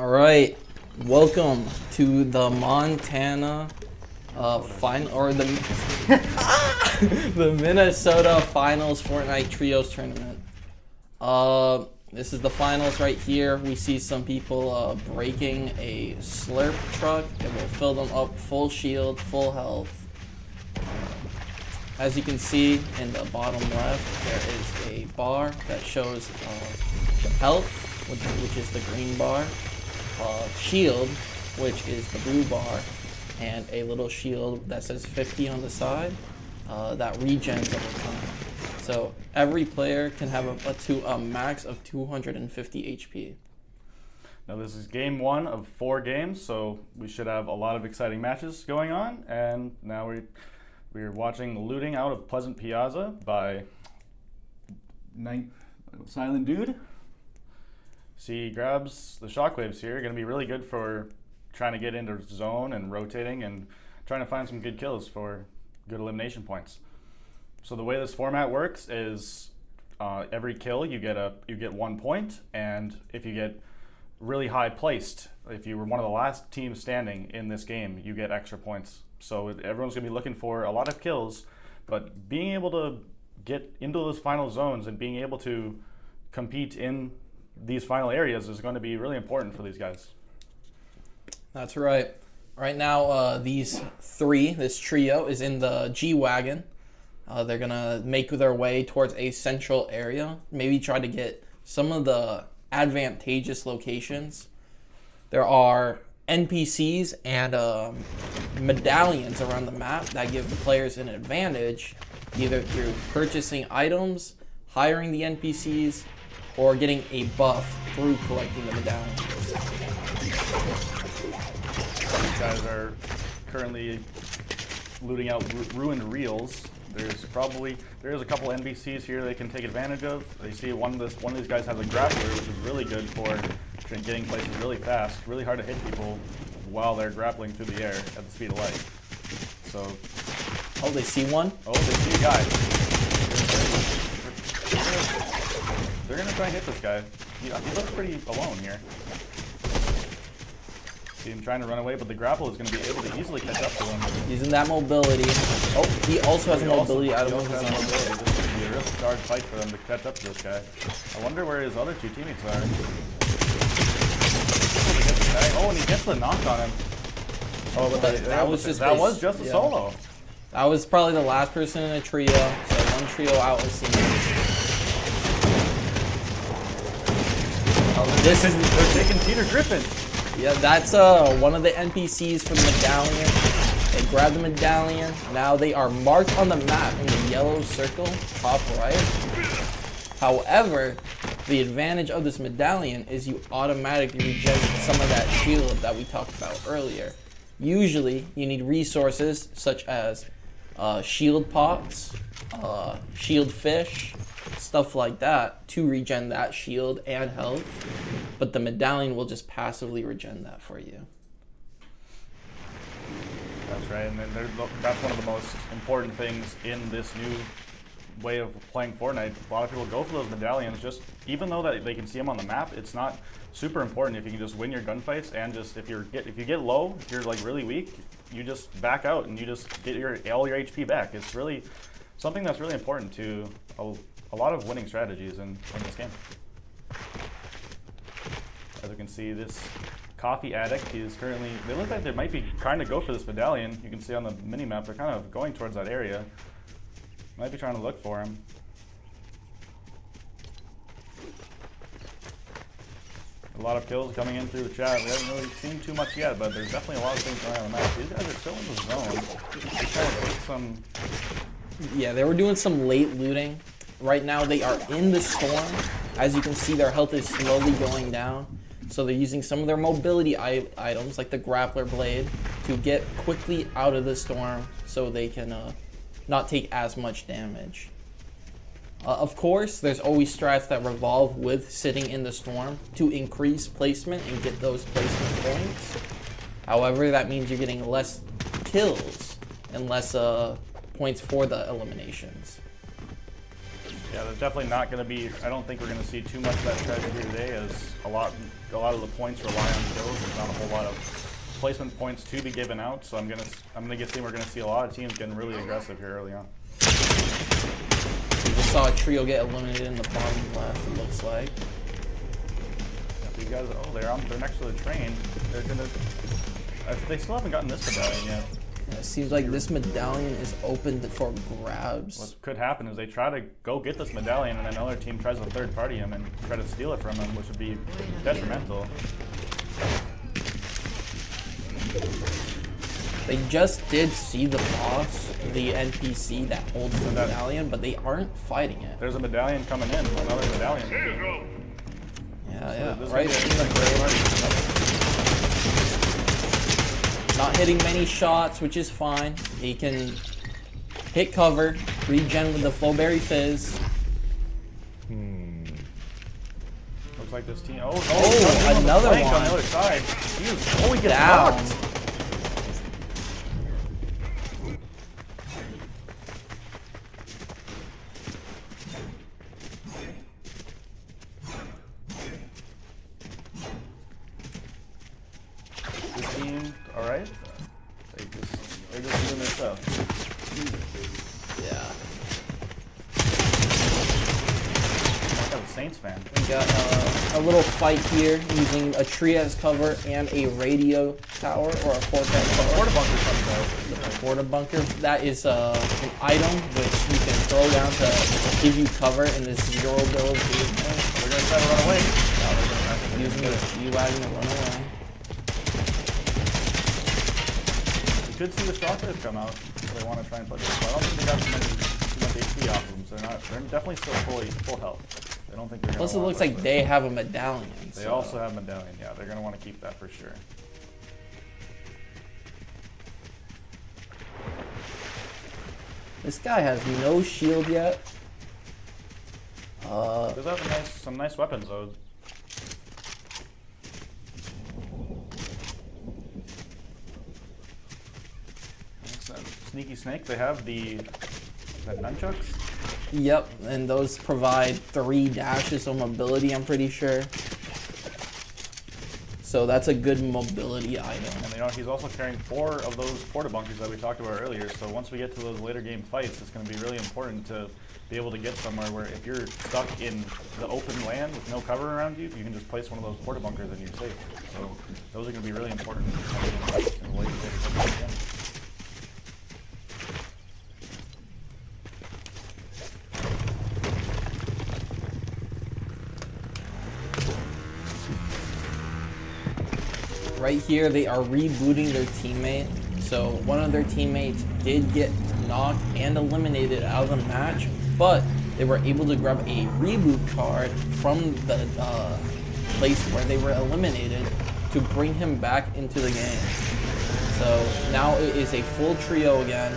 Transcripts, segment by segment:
All right, welcome to the Montana final or the the Minnesota Finals Fortnite Trios tournament. This is the finals right here. We see some people breaking a slurp truck. It will fill them up full shield, full health. As you can see in the bottom left, there is a bar that shows health, which is the green bar, shield, which is the blue bar, and a little shield that says 50 on the side that regens over time. So every player can have a max of 250 HP. Now this is game one of 4 games, so we should have a lot of exciting matches going on. And now we're watching Looting Out of Pleasant Piazza by Silent Dude. See, he grabs the shockwaves here. Going to be really good for trying to get into zone and rotating and trying to find some good kills for good elimination points. So the way this format works is every kill you get 1 point, and if you get really high placed, if you were one of the last teams standing in this game, you get extra points. So everyone's going to be looking for a lot of kills, but being able to get into those final zones and being able to compete in these final areas is going to be really important for these guys. That's right. Right now, this trio is in the G-Wagon. They're going to make their way towards a central area, maybe try to get some of the advantageous locations. There are NPCs and medallions around the map that give the players an advantage, either through purchasing items, hiring the NPCs, or getting a buff through collecting the medallions. These guys are currently looting out ruined reels. There's a couple NPCs here they can take advantage of. They see one of these guys has a grappler, which is really good for getting places really fast. Really hard to hit people while they're grappling through the air at the speed of light. So, oh, they see one? Oh, they see a guy. They're gonna try and hit this guy. He looks pretty alone here. See him trying to run away, but the grapple is going to be able to easily catch up to him. Using that mobility. Oh, he also has a mobility item of his own. This is going to be a real hard fight for them to catch up to this guy. I wonder where his other 2 teammates are. Oh, and he gets the knock on him. Oh, but that was just a solo. That was probably the last person in a trio, so one trio out was seen. They're taking Peter Griffin. Yeah, that's one of the NPCs from the medallion. They grab the medallion. Now they are marked on the map in the yellow circle, top right. However, the advantage of this medallion is you automatically regen some of that shield that we talked about earlier. Usually, you need resources such as shield pots, shield fish, stuff like that to regen that shield and health, but the medallion will just passively regen that for you. That's right, and then that's one of the most important things in this new way of playing Fortnite. A lot of people go for those medallions, just even though that they can see them on the map, it's not super important if you can just win your gunfights, and just if you get low, if you're like really weak, you just back out and you just get all your HP back. It's really something that's really important to a lot of winning strategies in this game. As you can see, this coffee addict is currently, they look like they might be trying to go for this medallion. You can see on the mini-map, they're kind of going towards that area. Might be trying to look for him. A lot of kills coming in through the chat. We haven't really seen too much yet, but there's definitely a lot of things going on in the map. These guys are still in the zone. They're trying to take some... Yeah, they were doing some late looting. Right now they are in the storm. As you can see, their health is slowly going down. So they're using some of their mobility items, like the grappler blade, to get quickly out of the storm so they can not take as much damage. Of course, there's always strats that revolve with sitting in the storm to increase placement and get those placement points. However, that means you're getting less kills and less points for the eliminations. Yeah, there's definitely not going to be. I don't think we're going to see too much of that strategy here today, as a lot of the points rely on kills. There's not a whole lot of placement points to be given out, so I'm gonna guess we're going to see a lot of teams getting really aggressive here early on. We just saw a trio get eliminated in the bottom left. It looks like. Yeah, these guys, they're next to the train. They're gonna. They still haven't gotten this medallion yet. Yeah, it seems like this medallion is open for grabs. What could happen is they try to go get this medallion, and then another team tries to third party him and try to steal it from him, which would be detrimental. They just did see the boss, the NPC that holds the medallion, but they aren't fighting it. There's a medallion coming in, another medallion. Yeah, right in the grave. Not hitting many shots, which is fine. He can hit cover, regen with the Flowberry Fizz. Looks like this team. Another one on the other side. He gets down. knocked. This team, all right. They're just doing their stuff. Yeah. I'm a Saints fan. We got a little fight here using a tree as cover and a radio tower or a forecast tower. Porta bunker comes out. The porta bunker, that is an item which you can throw down to give you cover in this zero build. They're gonna try to run away. Using the G-Wagon to run away. You could see the shotguns come out if they want to try and play this. I don't think they got too much HP off of them, so they're definitely still full health. I don't think they're gonna. Plus, it looks like they have a medallion. They also have medallion. Yeah, they're gonna want to keep that for sure. This guy has no shield yet. Does have some nice weapons though. Sneaky Snake. They have the nunchucks. Yep, and those provide 3 dashes of mobility, I'm pretty sure. So that's a good mobility item. And he's also carrying 4 of those porta bunkers that we talked about earlier. So once we get to those later game fights, it's going to be really important to be able to get somewhere where if you're stuck in the open land with no cover around you, you can just place one of those porta bunkers and you're safe. So those are going to be really important in the later game. Right here, they are rebooting their teammate. So one of their teammates did get knocked and eliminated out of the match, but they were able to grab a reboot card from the place where they were eliminated to bring him back into the game. So now it is a full trio again,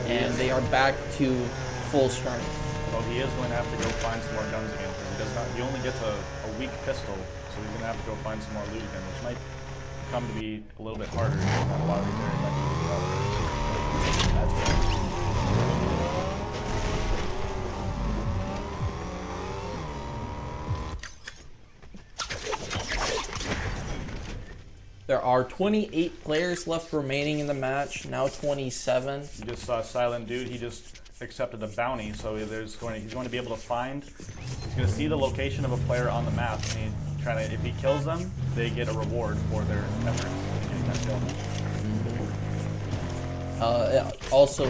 and they are back to full strength. Well, he is going to have to go find some more guns again. He only gets a weak pistol, so he's going to have to go find some more loot again, which might come to be a little bit harder. Not a lot of That's There are 28 players left remaining in the match, now 27. You just saw Silent Dude, he just accepted a bounty, so he's going to be able to find, he's going to see the location of a player on the map, and if he kills them, they get a reward for their efforts in getting that kill. It also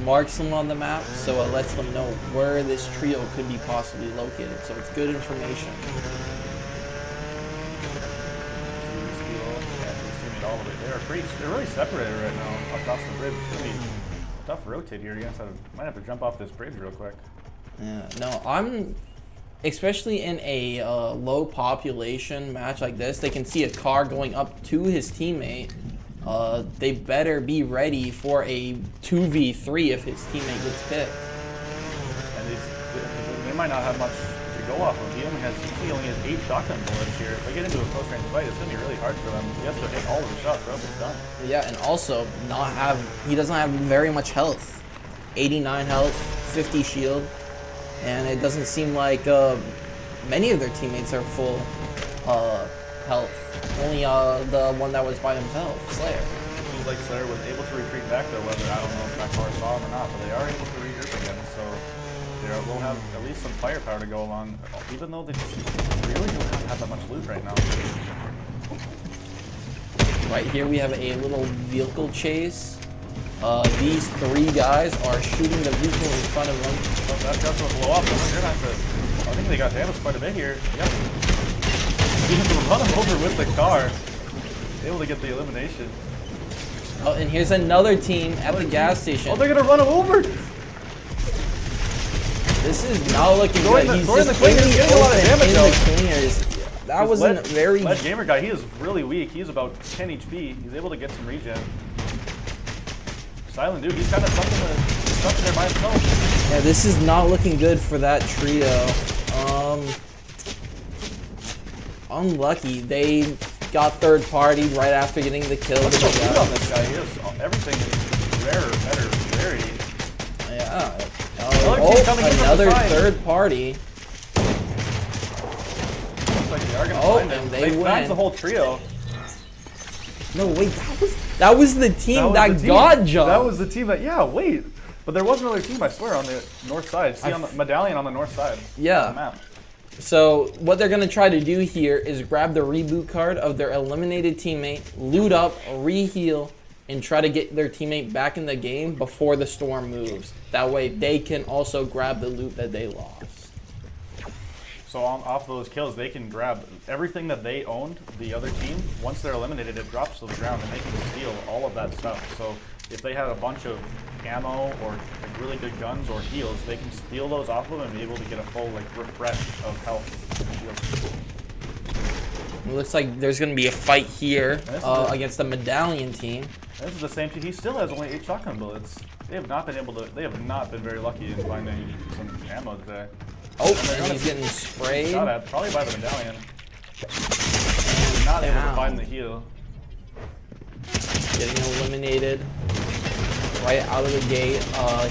marks them on the map, so it lets them know where this trio could be possibly located. So it's good information. They're really separated right now across the bridge. It's gonna be tough to rotate here. Might have to jump off this bridge real quick. Yeah, no, especially in a low population match like this, they can see a car going up to his teammate. They better be ready for a 2v3 if his teammate gets picked. And they might not have much to go off of. He only has 8 shotgun bullets here. If they get into a close range fight, it's going to be really hard for them. He has to hit all of the shots or else it's done. Yeah, and also he doesn't have very much health. 89 health, 50 shield. and it doesn't seem like many of their teammates are full health. Only the one that was by himself, Slayer. Seems like Slayer was able to retreat back though, whether I don't know if that car saw him or not, but they are able to regroup again, so they will have at least some firepower to go along, even though they really don't have that much loot right now. Right here we have a little vehicle chase. These three guys are shooting the vehicle in front of them. Oh, that guy's going to blow up. They're not to, I think they got damaged quite a bit here. Yep. You have to run him over with the car. Able to get the elimination. Oh, and here's another team at the gas station. Oh, they're going to run him over. This is not looking good. He's just the getting a lot of damage though. That wasn't very... Lead Gamer guy, he is really weak. He's about 10 HP. He's able to get some regen. Silent dude, he's kind of stuck there by himself. Yeah, this is not looking good for that trio. Unlucky. They got third party right after getting the kill. What's the loot on this guy? He is, everything is rare, better, very. Yeah. Another another third party. Looks like they are gonna find him. And they found win. the whole trio. No, wait, that was the team that got jumped. That was the team that, yeah, wait. But there was another team, I swear, on the north side. See, on the medallion on the north side. Yeah. Of the map. So what they're gonna try to do here is grab the reboot card of their eliminated teammate, loot up, re-heal, and try to get their teammate back in the game before the storm moves. That way they can also grab the loot that they lost. So off those kills, they can grab everything that they owned, the other team. Once they're eliminated, it drops to the ground and they can steal all of that stuff. So if they had a bunch of ammo or like really good guns or heals, they can steal those off of them and be able to get a full refresh of health. It looks like there's going to be a fight here against the medallion team. This is the same team. He still has only 8 shotgun bullets. They have not been able to. They have not been very lucky in finding some ammo today. Oh, and he's getting sprayed. Shot at, probably by the medallion. Not able to find the heal. Getting eliminated right out of the gate.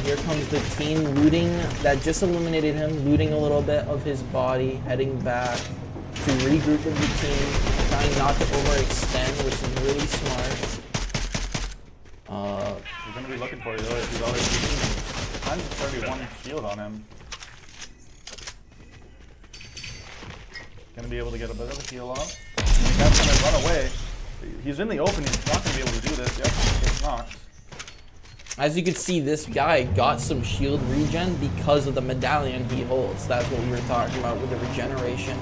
Here comes the team looting that just eliminated him, looting a little bit of his body, heading back to regroup with the team, trying not to overextend, which is really smart. He's going to be looking for you though if he's already shooting. 131 shield on him. Going to be able to get a bit of a heal off. That's going to run away. He's in the open. He's not going to be able to do this. Yep, he gets knocked. As you can see, this guy got some shield regen because of the medallion he holds. That's what we were talking about with the regeneration.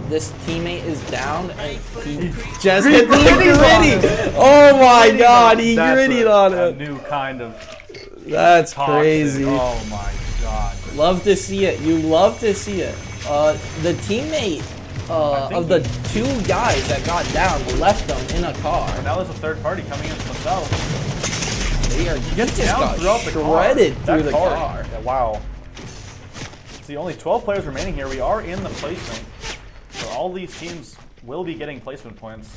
This teammate is down and he just hit the gritty. Oh my god, he grittied on a it. new kind of That's toxic. crazy. Oh my god. Love to see it. You love to see it. The teammate of the two guys that got down left them in a car. But now there's a third party coming in from the south. They are just got throughout the shredded through the car. Yeah, wow. See, only 12 players remaining here. We are in the placement. So all these teams will be getting placement points.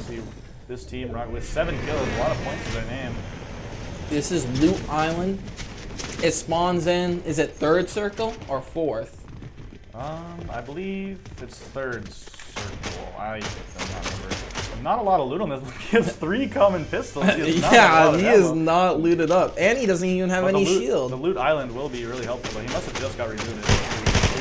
See, this team with 7 kills, a lot of points to their name. This is Loot Island. It spawns in, is it third circle or fourth? I believe it's third circle. I don't remember. Not a lot of loot on this. He has 3 common pistols. He is not looted up. And he doesn't even have any shield. The loot island will be really helpful, but he must have just got rebooted.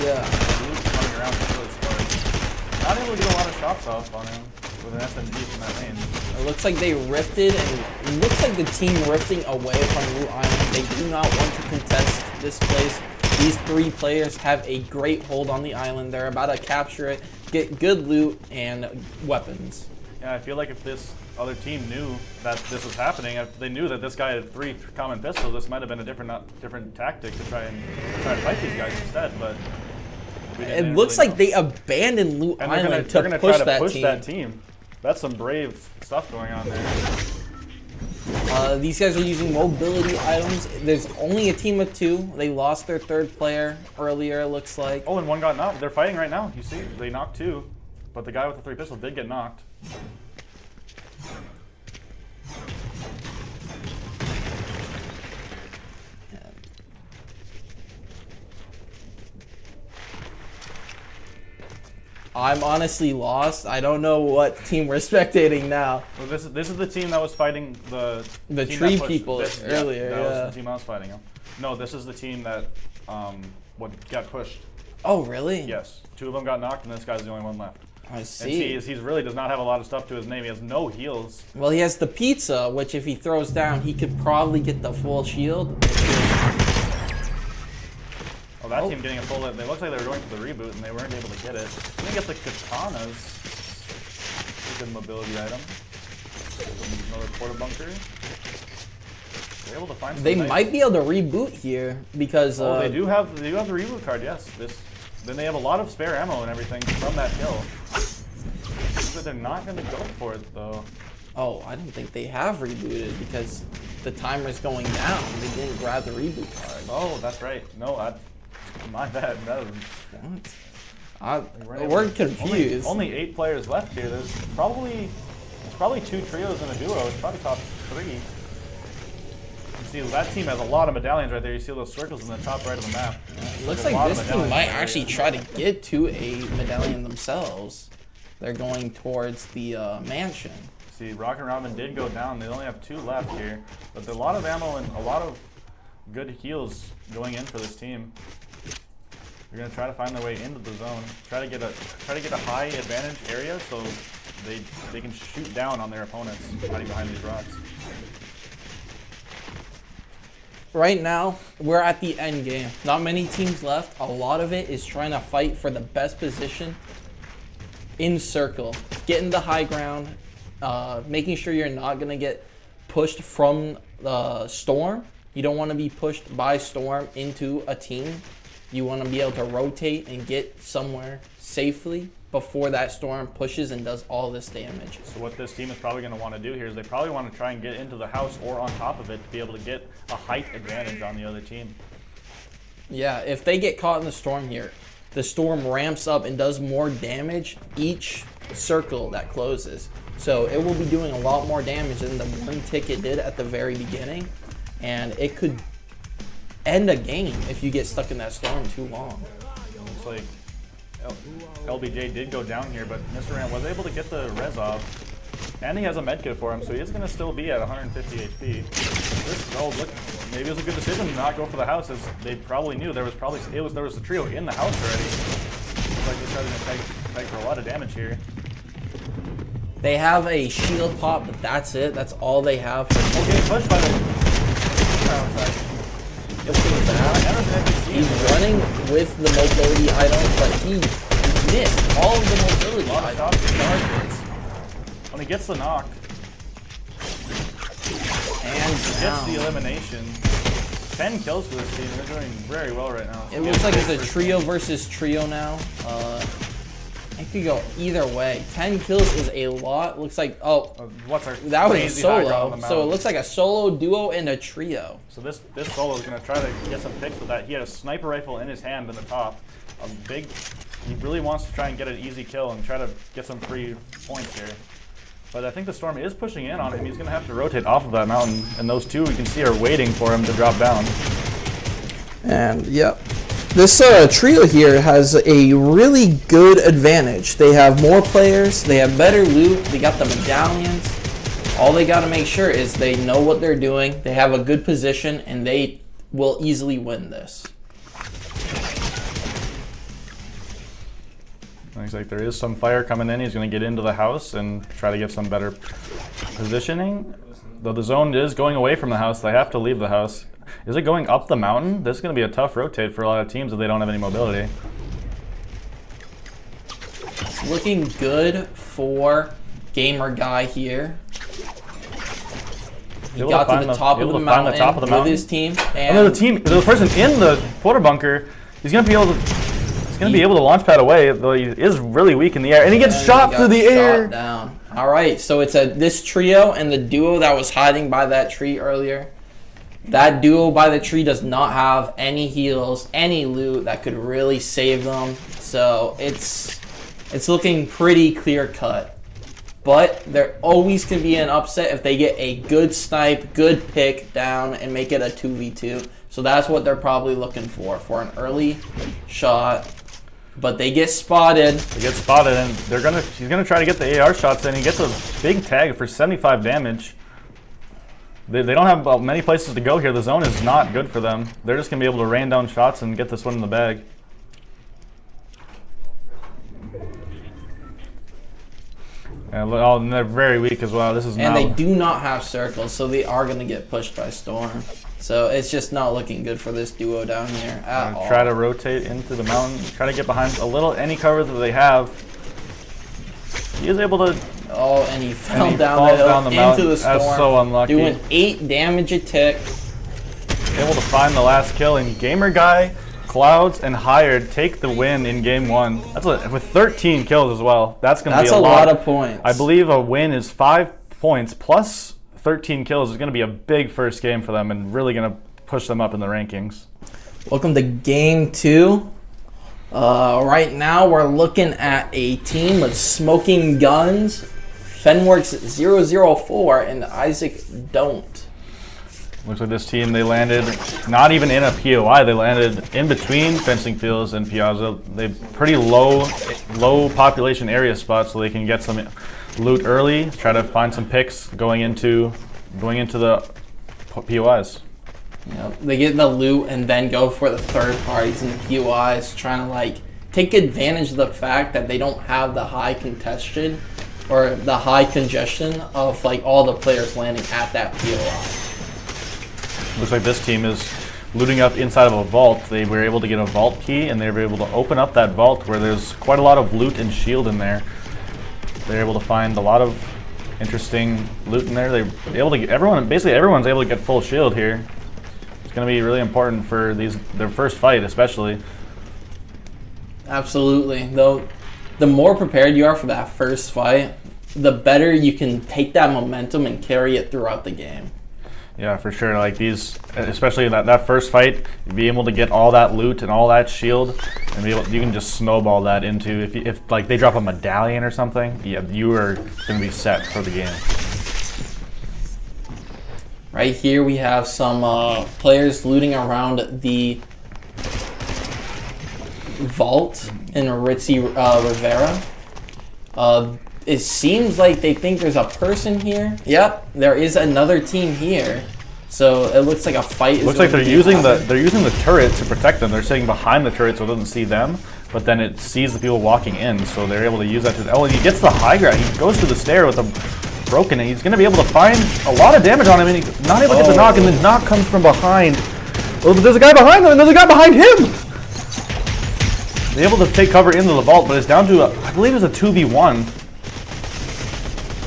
Yeah. The loot's running around is really smart. Not able to get a lot of shots off on him with an SMG from that range. It looks like they rifted, and it looks like the team rifting away from Loot Island. They do not want to contest this place. These 3 players have a great hold on the island. They're about to capture it, get good loot and weapons. Yeah, I feel like if this other team knew that this was happening, if they knew that this guy had 3 common pistols, this might have been a different tactic to try and fight these guys instead. But it looks like they abandoned Loot Island to push that team. That's some brave stuff going on there. These guys are using mobility items. There's only a team of 2. They lost their 3rd player earlier, it looks like. Oh, and 1 got knocked. They're fighting right now. You see, they knocked 2, but the guy with the 3 pistols did get knocked. I'm honestly lost. I don't know what team we're spectating now. Well, this is the team that was fighting the team tree that pushed people this, earlier. That Yeah. was the team I was fighting. No, this is the team that what got pushed. Oh, really? Yes, 2 of them got knocked, and this guy's the only one left. I And see. he really does not have a lot of stuff to his name. He has no heals. Well, he has the pizza, which if he throws down, he could probably get the full shield. Oh, that team getting a full. They looked like they were going for the reboot, and they weren't able to get it. I think it's the katanas. A good mobility item. Another quarter bunker. They're able to find. They might be able to reboot here because. Oh, they do have the reboot card. Yes. Then they have a lot of spare ammo and everything from that kill. But they're not going to go for it though. Oh, I don't think they have rebooted because the timer's going down. They didn't grab the reboot card. Oh, that's right. No, my bad. We're confused. Only 8 players left here. There's probably 2 trios and a duo. It's probably top 3. You see, that team has a lot of medallions right there. You see those circles in the top right of the map. It looks like this team might actually try to get to a medallion themselves. They're going towards the mansion. See, Rock and Robin did go down. They only have 2 left here, but there's a lot of ammo and a lot of good heals going in for this team. They're gonna try to find their way into the zone. Try to get a high advantage area so they can shoot down on their opponents hiding behind these rocks. Right now, we're at the end game. Not many teams left. A lot of it is trying to fight for the best position in circle, getting the high ground, making sure you're not gonna get pushed from the storm. You don't want to be pushed by storm into a team. You want to be able to rotate and get somewhere safely before that storm pushes and does all this damage. So what this team is probably going to want to do here is they probably want to try and get into the house or on top of it to be able to get a height advantage on the other team. Yeah, if they get caught in the storm here, the storm ramps up and does more damage each circle that closes. So it will be doing a lot more damage than the one tick it did at the very beginning. And it could end a game if you get stuck in that storm too long. Looks like LBJ did go down here, but Mr. Rant was able to get the res off. And he has a medkit for him, so he is going to still be at 150 HP. Look, maybe it was a good decision to not go for the house, as they probably knew there was a trio in the house already. Looks like they're starting to peg for a lot of damage here. They have a shield pop, but that's it. That's all they have. Okay, pushed by the outside. He's running with the mobility item, but he missed all of the mobility items. When he gets the knock and gets the elimination, 10 kills for this team. They're doing very well right now. It looks like it's a trio versus trio now. It could go either way. 10 kills is a lot. Looks like, that was a solo. So it looks like a solo, duo, and a trio. So this solo is going to try to get some picks with that. He had a sniper rifle in his hand in the top. He really wants to try and get an easy kill and try to get some free points here. But I think the storm is pushing in on him. He's going to have to rotate off of that mountain. And those two, we can see, are waiting for him to drop down. And, yep. This trio here has a really good advantage. They have more players, they have better loot, they got the medallions. All they got to make sure is they know what they're doing, they have a good position, and they will easily win this. Looks like there is some fire coming in. He's going to get into the house and try to get some better positioning. Though the zone is going away from the house, they have to leave the house. Is it going up the mountain? This is going to be a tough rotate for a lot of teams if they don't have any mobility. It's looking good for Gamer Guy here. He got to the top of the mountain with his team. And the person in the quarter bunker, he's going to be able to launch pad away, though he is really weak in the air. And he gets shot through the air. Down. All right, so it's this trio and the duo that was hiding by that tree earlier. That duo by the tree does not have any heals, any loot that could really save them. So it's looking pretty clear cut. But there always can be an upset if they get a good snipe, good pick down, and make it a 2v2. So that's what they're probably looking for an early shot. But they get spotted. They get spotted, and he's gonna try to get the AR shots in. He gets a big tag for 75 damage. They don't have many places to go here. The zone is not good for them. They're just gonna be able to rain down shots and get this one in the bag. And they're very weak as well. And they do not have circles, so they are gonna get pushed by Storm. So it's just not looking good for this duo down here at all. Try to rotate into the mountain. Try to get behind any cover that they have. He is able to. Oh, and he fell down the hill into the storm. That's so unlucky. Doing 8 damage a tick. Able to find the last kill, and Gamer Guy, Clouds, and Hired take the win in game 1. With 13 kills as well. That's going to be a lot of points. I believe a win is 5 points plus 13 kills is going to be a big first game for them and really going to push them up in the rankings. Welcome to game 2. Right now we're looking at a team with smoking guns, Fenworks 004 and Isaac Don't. Looks like this team, they landed not even in a POI, they landed in between fencing fields and Piazza. They pretty low population area spots, so they can get some loot early, try to find some picks going into the POIs. Yep. They get the loot and then go for the third parties and the POIs, trying to like take advantage of the fact that they don't have the high congestion or the high congestion of like all the players landing at that POI. Looks like this team is looting up inside of a vault. They were able to get a vault key, and they were able to open up that vault where there's quite a lot of loot and shield in there. They're able to find a lot of interesting loot in there. They're able to get basically everyone's able to get full shield here. It's going to be really important for their first fight, especially. Absolutely. Though, the more prepared you are for that first fight, the better you can take that momentum and carry it throughout the game. Yeah, for sure. Like especially that first fight, be able to get all that loot and all that shield, and you can just snowball that into if like they drop a medallion or something. Yeah, you are going to be set for the game. Right here we have some players looting around the vault in Ritzy Rivera. It seems like they think there's a person here. Yep, there is another team here. So it looks like a fight. Looks like they're using the turret to protect them. They're sitting behind the turret so it doesn't see them, but then it sees the people walking in, so they're able to use that. And he gets the high ground. He goes to the stair with a broken, and he's going to be able to find a lot of damage on him, and he's not able to get the knock, and the knock comes from behind. Oh, but there's a guy behind them, and there's a guy behind him. They're able to take cover into the vault, but it's down to I believe it's a 2v1.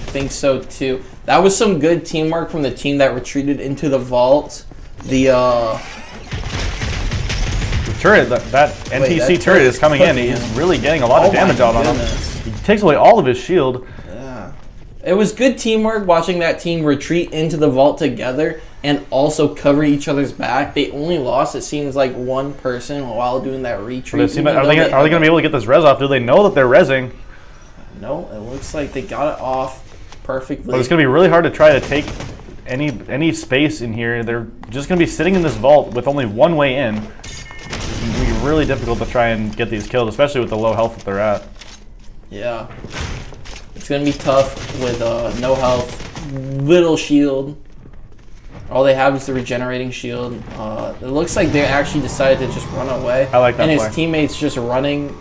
Think so too. That was some good teamwork from the team that retreated into the vault. The turret, that NPC turret is coming in. He's really getting a lot of damage out on him. He takes away all of his shield. Yeah. It was good teamwork watching that team retreat into the vault together and also cover each other's back. They only lost, it seems like, one person while doing that retreat. Are they going to be able to get this res off? Do they know that they're resing? No, it looks like they got it off perfectly. But it's going to be really hard to try to take any space in here. They're just going to be sitting in this vault with only one way in. It's going to be really difficult to try and get these kills, especially with the low health that they're at. Yeah. It's going to be tough with no health, little shield. All they have is the regenerating shield. It looks like they actually decided to just run away. I like that And play. his teammates just running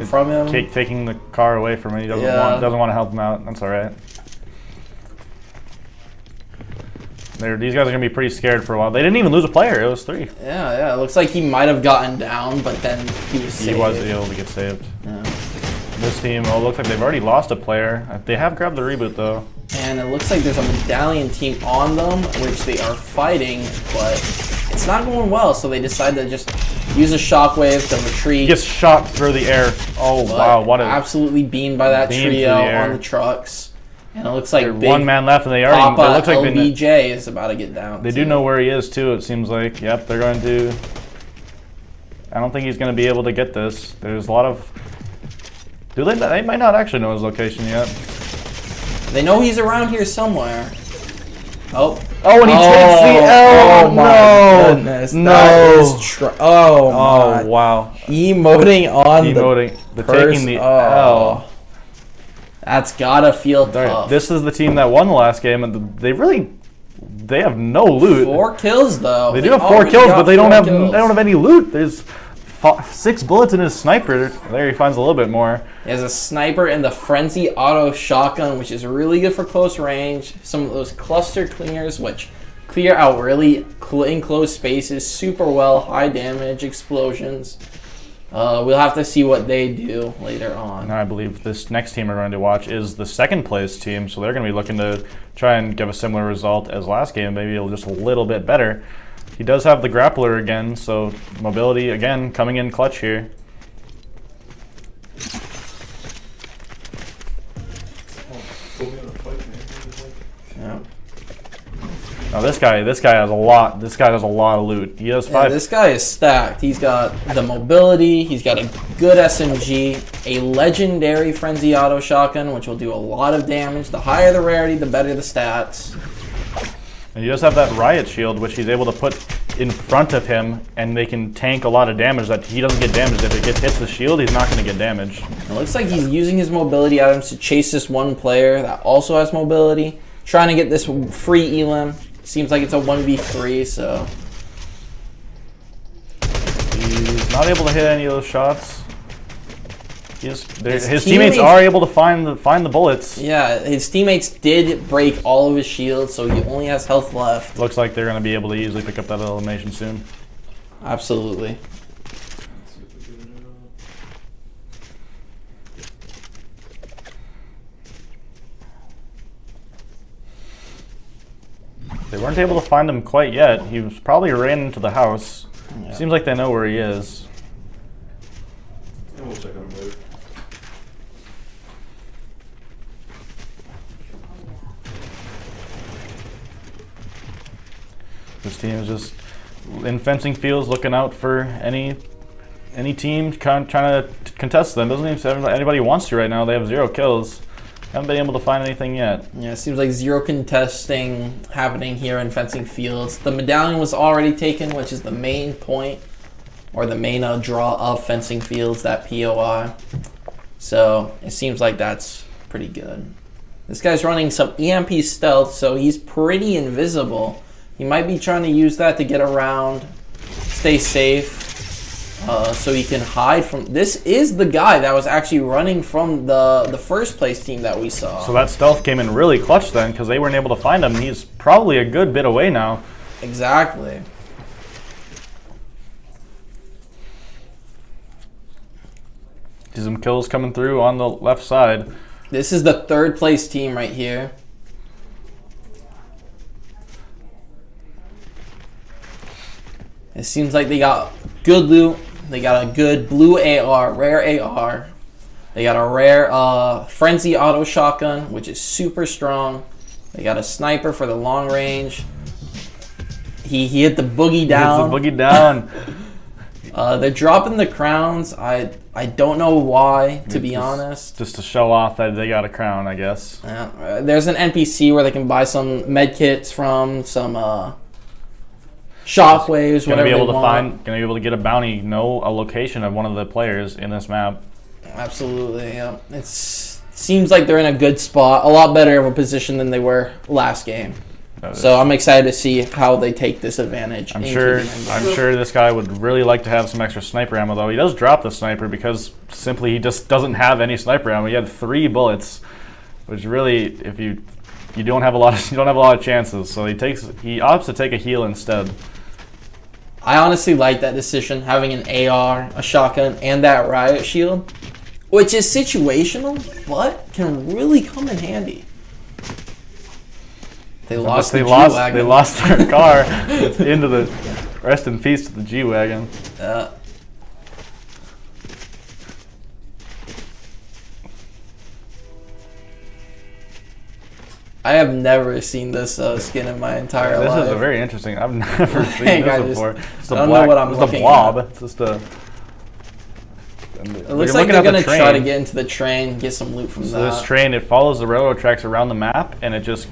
from him. Taking the car away from him. He doesn't want to help him out. That's all right. These guys are going to be pretty scared for a while. They didn't even lose a player. It was 3. Yeah. It looks like he might have gotten down, but then he was saved. He was able to get saved. Yeah. This team, it looks like they've already lost a player. They have grabbed the reboot, though. And it looks like there's a medallion team on them, which they are fighting, but it's not going well, so they decide to just use a shockwave to retreat. He gets shot through the air. Oh, But wow. What a absolutely beamed by that beam trio through the air. on the trucks. And it looks like There's big one man left, and they already. Papa It looks like LBJ is about to get down. They do know where he is too. It seems like. Yep, they're going to. I don't think he's going to be able to get this. There's a lot of. Do they? They might not actually know his location yet. They know he's around here somewhere. Oh. Oh, and he takes the L. Oh my no. goodness. No. That is oh my. Wow. Emoting on The taking the L. That's gotta feel tough. This is the team that won the last game, and they have no loot. 4 kills though. They do have 4 kills, but they don't have any loot. There's 6 bullets in his sniper. There he finds a little bit more. He has a sniper and the frenzy auto shotgun, which is really good for close range. Some of those cluster cleaners, which clear out really enclosed spaces super well. High damage explosions. We'll have to see what they do later on. And I believe this next team we're going to watch is the second place team, so they're going to be looking to try and give a similar result as last game, maybe just a little bit better. He does have the grappler again, so mobility again coming in clutch here. Yeah. Now this guy has a lot. This guy has a lot of loot. He has 5. Yeah, this guy is stacked. He's got the mobility. He's got a good SMG, a legendary frenzy auto shotgun, which will do a lot of damage. The higher the rarity, the better the stats. And he does have that riot shield, which he's able to put in front of him, and they can tank a lot of damage that he doesn't get damaged. If it hits the shield, he's not going to get damaged. It looks like he's using his mobility items to chase this one player that also has mobility, trying to get this free elim. Seems like it's a 1v3, so he's not able to hit any of those shots. His teammates are able to find the bullets. Yeah, his teammates did break all of his shields, so he only has health left. Looks like they're going to be able to easily pick up that elimination soon. Absolutely. They weren't able to find him quite yet. He was probably ran into the house. Yeah. Seems like they know where he is. We'll check on him later. This team is just in fencing fields, looking out for any team trying to contest them. Doesn't even seem anybody wants to right now. They have 0 kills. Haven't been able to find anything yet. Yeah, it seems like 0 contesting happening here in fencing fields. The medallion was already taken, which is the main point, or the main draw of fencing fields, that POI. So it seems like that's pretty good. This guy's running some EMP stealth, so he's pretty invisible. He might be trying to use that to get around, stay safe. So he can hide from. This is the guy that was actually running from the first place team that we saw. So that stealth came in really clutch then, because they weren't able to find him. He's probably a good bit away now. Exactly. See some kills coming through on the left side. This is the 3rd place team right here. It seems like they got good loot. They got a good blue AR, rare AR. They got a rare frenzy auto shotgun, which is super strong. They got a sniper for the long range. He hit the boogie down. He hits the boogie down. They're dropping the crowns. I don't know why, to be honest. Just to show off that they got a crown, I guess. Yeah, there's an NPC where they can buy some med kits from, some shockwaves, whatever they want. Gonna be able to get a bounty, know a location of one of the players in this map. Absolutely, yeah. It seems like they're in a good spot, a lot better of a position than they were last game. So I'm excited to see how they take this advantage. I'm sure this guy would really like to have some extra sniper ammo, though. He does drop the sniper because simply he just doesn't have any sniper ammo. He had 3 bullets, which really, if you don't have a lot of chances. So he opts to take a heal instead. I honestly like that decision, having an AR, a shotgun, and that riot shield, which is situational, but can really come in handy. They lost their car into the rest in peace to the G-Wagon. I have never seen this skin in my entire life. This is a very interesting. I've never seen this before. I don't know what I'm looking blob. at. It's just a. It looks like they're going to try to get into the train, get some loot from that. So this train, it follows the railroad tracks around the map, and it just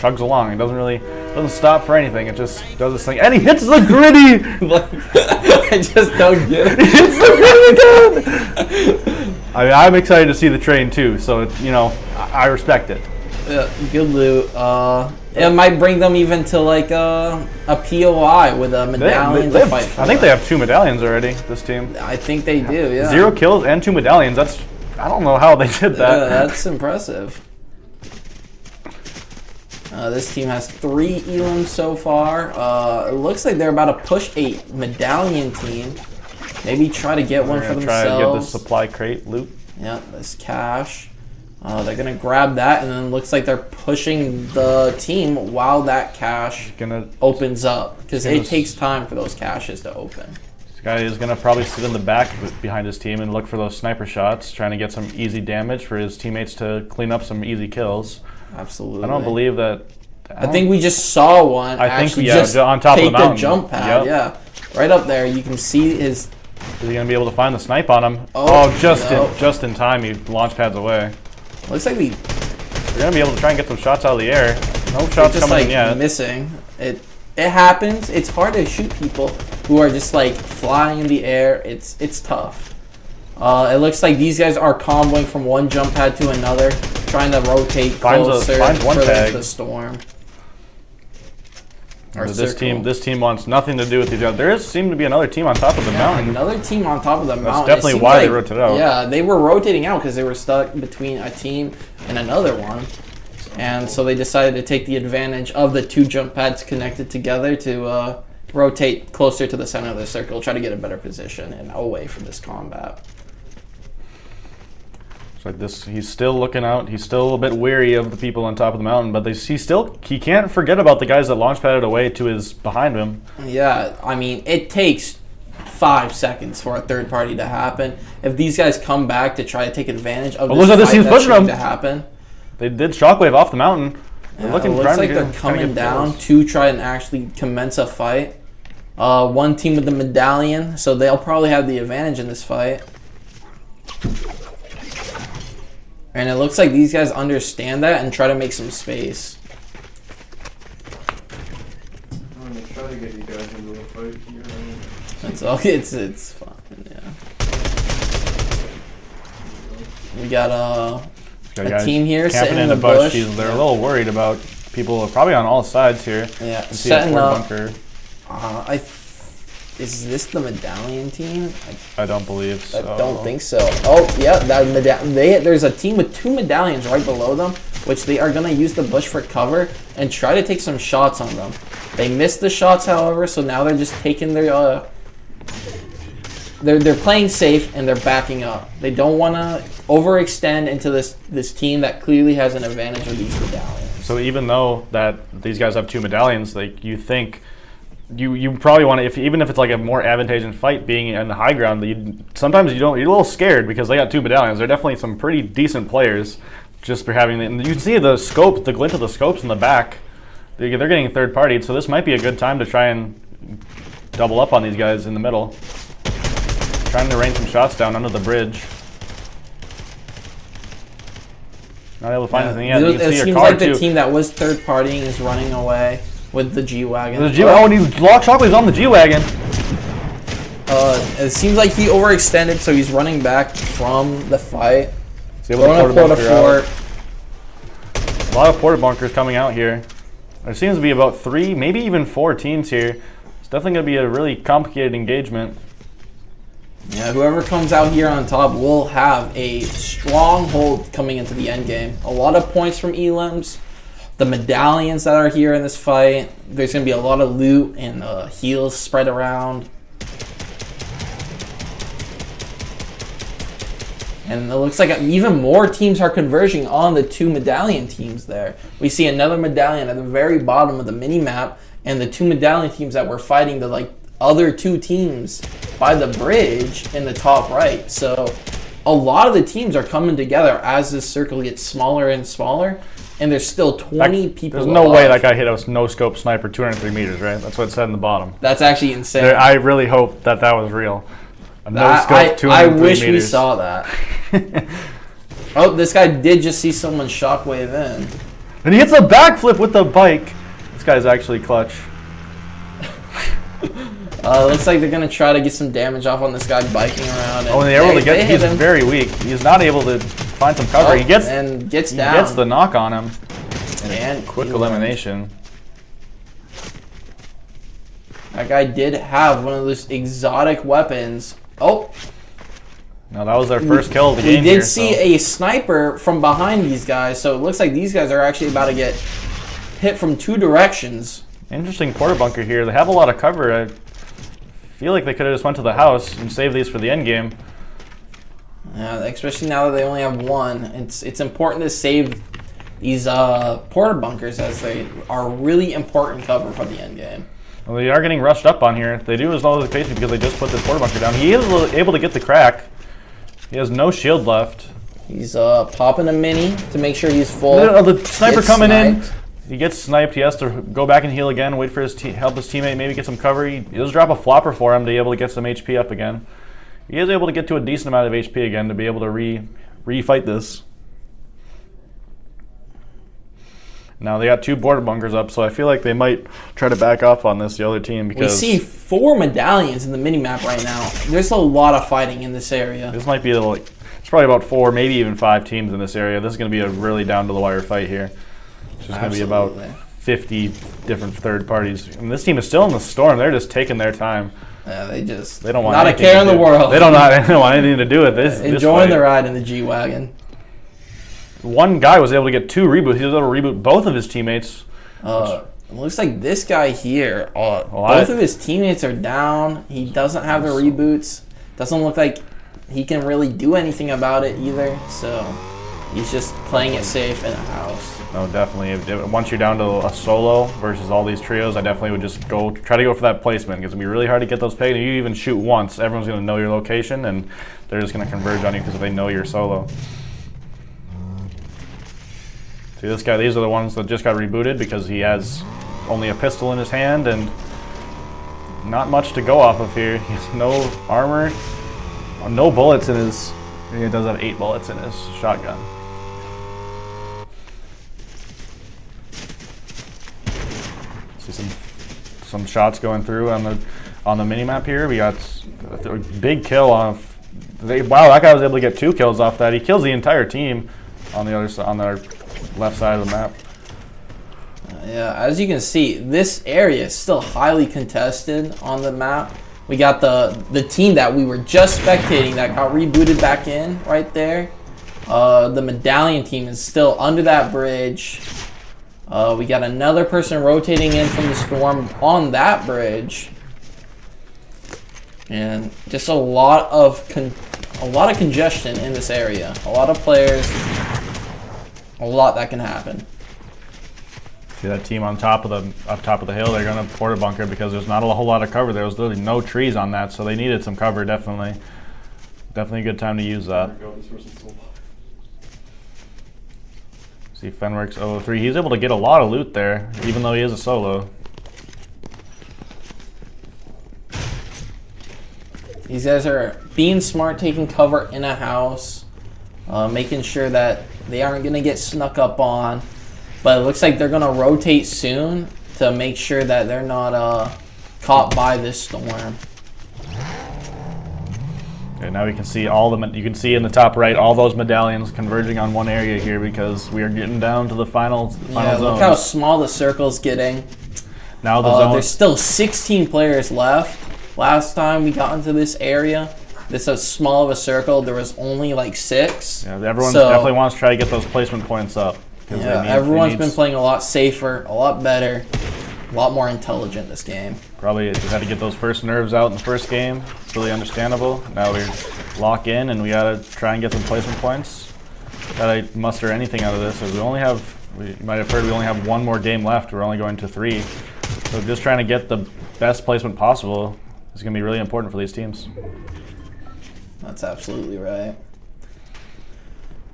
chugs along. It doesn't stop for anything. It just does this thing, and he hits the gritty. I just don't get it. It's the gritty again. I mean, I'm excited to see the train too. So I respect it. Yeah, good loot. It might bring them even to like a POI with a medallion to fight for. I think they have 2 medallions already. This team. I think they do. Yeah. 0 kills and 2 medallions. I don't know how they did that. Yeah, that's impressive. This team has 3 elims so far. It looks like they're about to push a medallion team. Maybe try to get one for themselves. Try to get the supply crate loot. Yeah, this cash. They're going to grab that, and then it looks like they're pushing the team while that cash opens up. Because it takes time for those caches to open. This guy is going to probably sit in the back behind his team and look for those sniper shots, trying to get some easy damage for his teammates to clean up some easy kills. Absolutely. I don't believe that. I think we just saw one. I think, just on top of the mountain. Take the jump pad, yeah. Right up there. You can see his... Is he going to be able to find the snipe on him? Just in time. He launch pads away. Looks like we're going to be able to try and get some shots out of the air. No shots coming in yet. Missing. It happens. It's hard to shoot people who are just like flying in the air. It's tough. It looks like these guys are comboing from one jump pad to another, trying to rotate closer for the storm. This team wants nothing to do with these guys. There seems to be another team on top of the mountain. Another team on top of the mountain. That's definitely why they rotated out. Yeah, they were rotating out because they were stuck between a team and another one. And so they decided to take the advantage of the 2 jump pads connected together to rotate closer to the center of the circle, try to get a better position and away from this combat. Like this, he's still looking out. He's still a bit weary of the people on top of the mountain, but he can't forget about the guys that launch padded away to his behind him. Yeah, I mean, it takes 5 seconds for a third party to happen. If these guys come back to try to take advantage of this fight that's going to happen, they did shockwave off the mountain. It looks like they're coming down to try and actually commence a fight. One team with the medallion, so they'll probably have the advantage in this fight. And it looks like these guys understand that and try to make some space. I'm going to try to get you guys into a fight here. It's okay. It's fun, yeah. We got a team here sitting in the bush. They're a little worried about people probably on all sides here. Yeah, setting up. Bunker. Is this the medallion team? I don't believe so. I don't think so. Oh, yeah, there's a team with 2 medallions right below them, which they are going to use the bush for cover and try to take some shots on them. They missed the shots, however, so now they're just taking their... They're playing safe and they're backing up. They don't want to overextend into this team that clearly has an advantage with these medallions. So even though that these guys have 2 medallions, like you think... You probably want to, even if it's like a more advantageous fight being in the high ground, sometimes you're a little scared because they got 2 medallions. They're definitely some pretty decent players just for having, and you can see the scope, the glint of the scopes in the back. They're getting third partied, so this might be a good time to try and double up on these guys in the middle. Trying to rain some shots down under the bridge. Not able to find anything yet. It seems like the team that was third partying is running away with the G-Wagon. And he locked Shockwave's on the G-Wagon. It seems like he overextended, so he's running back from the fight. Going to porta fort. A lot of porta bunkers coming out here. There seems to be about 3, maybe even 4 teams here. It's definitely going to be a really complicated engagement. Yeah, whoever comes out here on top will have a stronghold coming into the end game. A lot of points from elims. The medallions that are here in this fight. There's going to be a lot of loot and heals spread around. And it looks like even more teams are converging on the 2 medallion teams there. We see another medallion at the very bottom of the mini-map, and the 2 medallion teams that were fighting the other 2 teams by the bridge in the top right. So a lot of the teams are coming together as this circle gets smaller and smaller. And there's still 20 people. There's no way that guy hit a no-scope sniper 203 meters, right? That's what it said in the bottom. That's actually insane. I really hope that was real. A no-scope 203 I wish meters. we saw that. Oh, this guy did just see someone shockwave in. And he hits a backflip with the bike. This guy's actually clutch. Looks like they're gonna try to get some damage off on this guy biking around. And they're able to get. He's very weak. He's not able to find some cover. He gets down. He gets the knock on him. And quick elimination. That guy did have one of those exotic weapons. Oh. No, that was their first kill of the game. We did see a sniper from behind these guys, so it looks like these guys are actually about to get hit from 2 directions. Interesting porta bunker here. They have a lot of cover. I feel like they could have just went to the house and saved these for the end game. Yeah, especially now that they only have 1. It's important to save these porta bunkers, as they are really important cover for the end game. Well, they are getting rushed up on here. They do as well as the patient because they just put this porta bunker down. He is able to get the crack. He has no shield left. He's popping a mini to make sure he's full. The sniper coming in. He gets sniped. He has to go back and heal again, wait for his help his teammate, maybe get some cover. He does drop a flopper for him to be able to get some HP up again. He is able to get to a decent amount of HP again to be able to re-fight this. Now they got 2 border bunkers up, so I feel like they might try to back off on this, the other team, because we see 4 medallions in the minimap right now. There's a lot of fighting in this area. This might be it's probably about 4, maybe even 5 teams in this area. This is going to be a really down to the wire fight here. It's just going to be about 50 different third parties. And this team is still in the storm. They're just taking their time. Yeah, they don't want not a care in the world. They don't want anything to do with this. Enjoying the ride in the G-Wagon. One guy was able to get 2 reboots. He was able to reboot both of his teammates. It looks like this guy here, both of his teammates are down. He doesn't have the reboots. Doesn't look like he can really do anything about it either. So he's just playing it safe in a house. No, definitely. Once you're down to a solo versus all these trios, I definitely would just try to go for that placement, because it'll be really hard to get those pegged. If you even shoot once, everyone's going to know your location, and they're just going to converge on you because they know you're solo. See, this guy, these are the ones that just got rebooted because he has only a pistol in his hand and not much to go off of here. He has no armor, no bullets in his. He does have 8 bullets in his shotgun. See some shots going through on the minimap here. We got a big kill off. Wow, that guy was able to get 2 kills off that. He kills the entire team on the other side, on their left side of the map. Yeah, as you can see, this area is still highly contested on the map. We got the team that we were just spectating that got rebooted back in right there. The medallion team is still under that bridge. We got another person rotating in from the storm on that bridge. And just a lot of congestion in this area. A lot of players. A lot that can happen. See that team on top of the hill? They're gonna porta bunker because there's not a whole lot of cover. There was literally no trees on that, so they needed some cover. Definitely a good time to use that. See Fenworks 003. He's able to get a lot of loot there, even though he is a solo. These guys are being smart, taking cover in a house, making sure that they aren't going to get snuck up on. But it looks like they're going to rotate soon to make sure that they're not caught by this storm. Okay, now we can see you can see in the top right all those medallions converging on one area here because we are getting down to the final zones. Look how small the circle's getting. Now the zone. There's still 16 players left. Last time we got into this area, this is small of a circle. There was only like 6. Yeah, everyone definitely wants to try to get those placement points up. Yeah, everyone's been playing a lot safer, a lot better, a lot more intelligent this game. Probably just had to get those first nerves out in the first game. It's really understandable. Now we lock in and we gotta try and get some placement points. Gotta muster anything out of this. As you might have heard, we only have 1 more game left. We're only going to 3. So just trying to get the best placement possible is gonna be really important for these teams. That's absolutely right.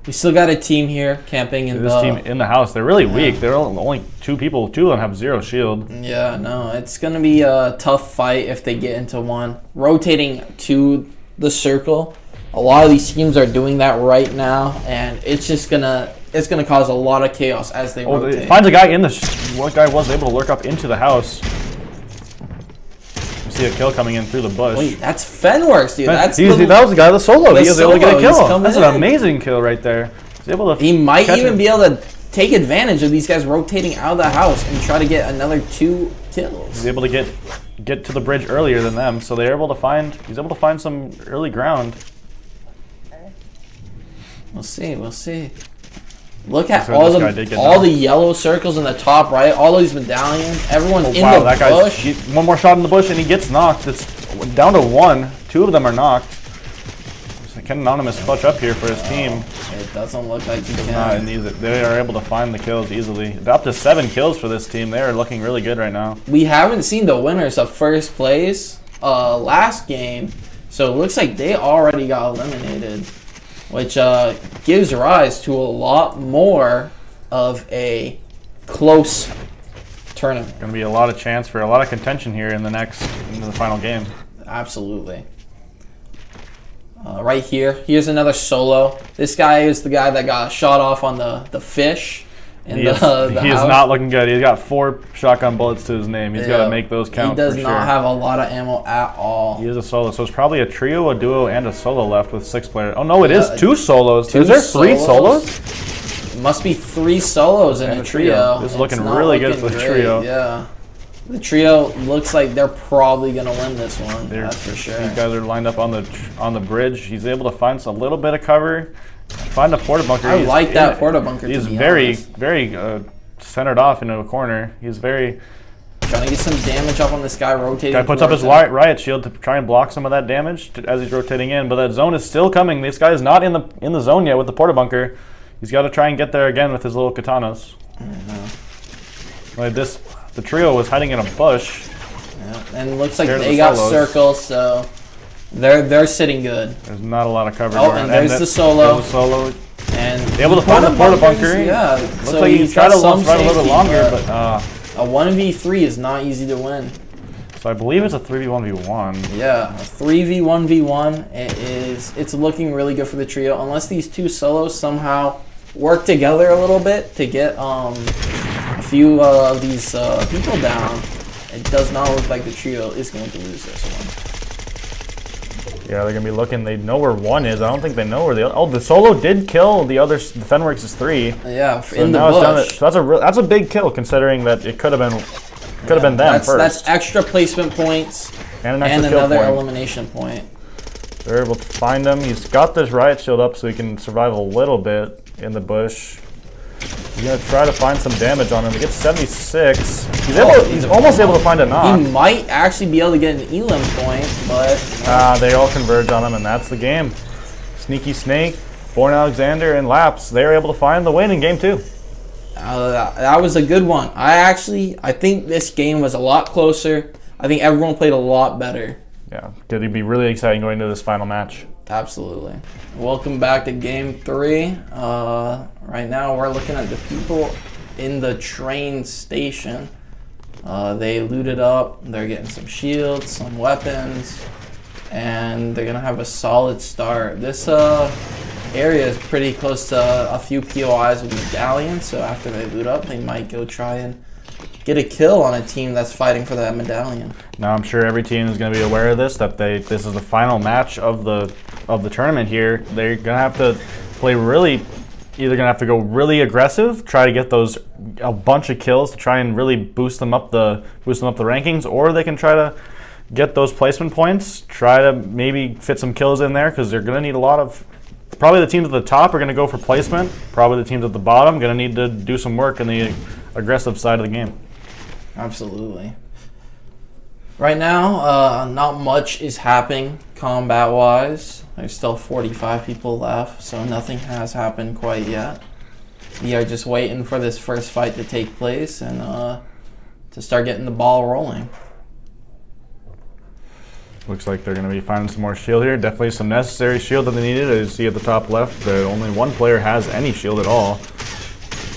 We still got a team here camping in this team in the house. They're really weak. They're only 2 people. 2 of them have 0 shield. Yeah, no, it's gonna be a tough fight if they get into one. Rotating to the circle. A lot of these teams are doing that right now, and it's just gonna it's going to cause a lot of chaos as they Oh, rotate. it finds a guy in the... One guy was able to lurk up into the house. You see a kill coming in through the bush. Wait, that's Fenworks, dude. That was the guy with the solo. The He was able to get a solo, he's kill. coming That's an in. amazing kill right there. He's able to He might catch even him. be able to take advantage of these guys rotating out of the house and try to get another 2 kills. He's able to get to the bridge earlier than them, so they're able to find. He's able to find some early ground. We'll see. We'll see. Look at So all this guy did get all knocked. the yellow circles in the top right. All these medallions. Everyone in Wow, the that guy's bush. one more shot in the bush and he gets knocked. It's down to 1. 2 of them are knocked. So can Anonymous clutch up here for his team? It doesn't look like he And can. they are able to find the kills easily. Up to 7 kills for this team. They are looking really good right now. We haven't seen the winners of first place last game, so it looks like they already got eliminated, which gives rise to a lot more of a close tournament. Going to be a lot of chance for a lot of contention here in the final game. Absolutely. Right here, here's another solo. This guy is the guy that got shot off on the fish. He is not looking good. He's got 4 shotgun bullets to his name. He's got to make those count. He does for not sure. have a lot of ammo at all. He is a solo, so it's probably a trio, a duo, and a solo left with 6 players. Oh no, it is Yeah, 2 solos. 2 Is there 3 solos? It must be 3 solos in And a a trio. trio. This is It's looking not really good looking for the great, trio. Yeah. The trio looks like they're probably gonna win this one. That's for sure. These guys are lined up on the bridge. He's able to find a little bit of cover, find a porta bunker. I like that porta bunker. He's to be very, honest. very centered off into a corner. He's very. Trying to get some damage up on this guy rotating. Guy puts up his towards him. riot shield to try and block some of that damage as he's rotating in, but that zone is still coming. This guy is not in the zone yet with the porta bunker. He's got to try and get there again with his little katanas. Like this, the trio was hiding in a bush. Yeah. And it looks like There's they the got solos. circles, so they're sitting good. There's not a lot of cover. Oh, going. and there's the solo. There's the solo. And Able to find the porta bunkers, bunker. Yeah. Looks so like he's trying to got some run a little bit safety, longer, but but a 1v3 is not easy to win. so I believe it's a 3v1v1. Yeah, a 3v1v1. It's looking really good for the trio, unless these 2 solos somehow work together a little bit to get a few of these people down. It does not look like the trio is going to lose this one. Yeah, they're gonna be looking. They know where 1 is. I don't think they know where the other. Oh, the solo did kill the other. The Fenworks is 3. Yeah, So in the now it's down to, bush. so that's a big kill considering that it could have been them That's first. extra placement points and an and extra kill another point. elimination point. They're able to find him. He's got this riot shield up so he can survive a little bit in the bush. He's gonna try to find some damage on him. He gets 76. He's almost able to find a knock. He might actually be able to get an elim point, but They all converge on him, and that's the game. Sneaky Snake, Born Alexander, and Laps, they're able to find the win in game 2. that was a good one. I think this game was a lot closer. I think everyone played a lot better. Yeah, it'd be really exciting going into this final match. Absolutely. Welcome back to game 3. Right now we're looking at the people in the train station. They looted up. They're getting some shields, some weapons, and they're gonna have a solid start. This area is pretty close to a few POIs with medallions, so after they loot up, they might go try and get a kill on a team that's fighting for that medallion. Now I'm sure every team is going to be aware of this, that this is the final match of the tournament here. They're going to have to play either going to have to go really aggressive, try to get a bunch of kills to try and really boost them up the rankings, or they can try to get those placement points, try to maybe fit some kills in there, because they're going to need a lot of. Probably the teams at the top are going to go for placement. Probably the teams at the bottom going to need to do some work in the aggressive side of the game. Absolutely. Right now, not much is happening combat-wise. There's still 45 people left, so nothing has happened quite yet. We are just waiting for this first fight to take place and to start getting the ball rolling. Looks like they're going to be finding some more shield here. Definitely some necessary shield that they needed. As you see at the top left, only 1 player has any shield at all.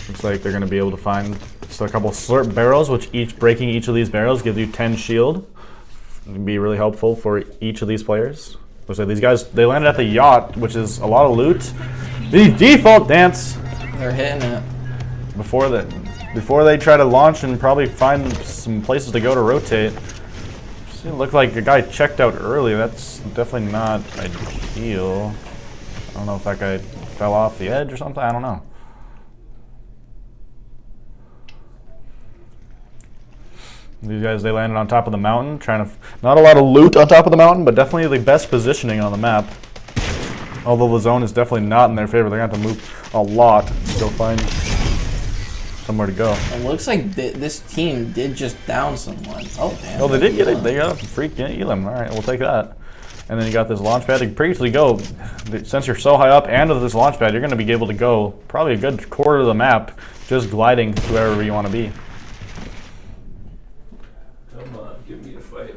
Looks like they're going to be able to find a couple slurp barrels, which breaking each of these barrels gives you 10 shield. It can be really helpful for each of these players. Looks like these guys, they landed at the yacht, which is a lot of loot. The default dance. they're hitting it. Before they try to launch and probably find some places to go to rotate. It looked like a guy checked out early. That's definitely not ideal. I don't know if that guy fell off the edge or something. I don't know. These guys, they landed on top of the mountain, trying to, not a lot of loot on top of the mountain, but definitely the best positioning on the map. Although the zone is definitely not in their favor. They're going to have to move a lot to go find somewhere to go. It looks like this team did just down someone. Oh, damn. Oh, they did get it. They got a freak Elam. All right, we'll take that. And then you got this launch pad to previously go. Since you're so high up and with this launch pad, you're going to be able to go probably a good quarter of the map just gliding to wherever you want to be. Come on, give me a fight.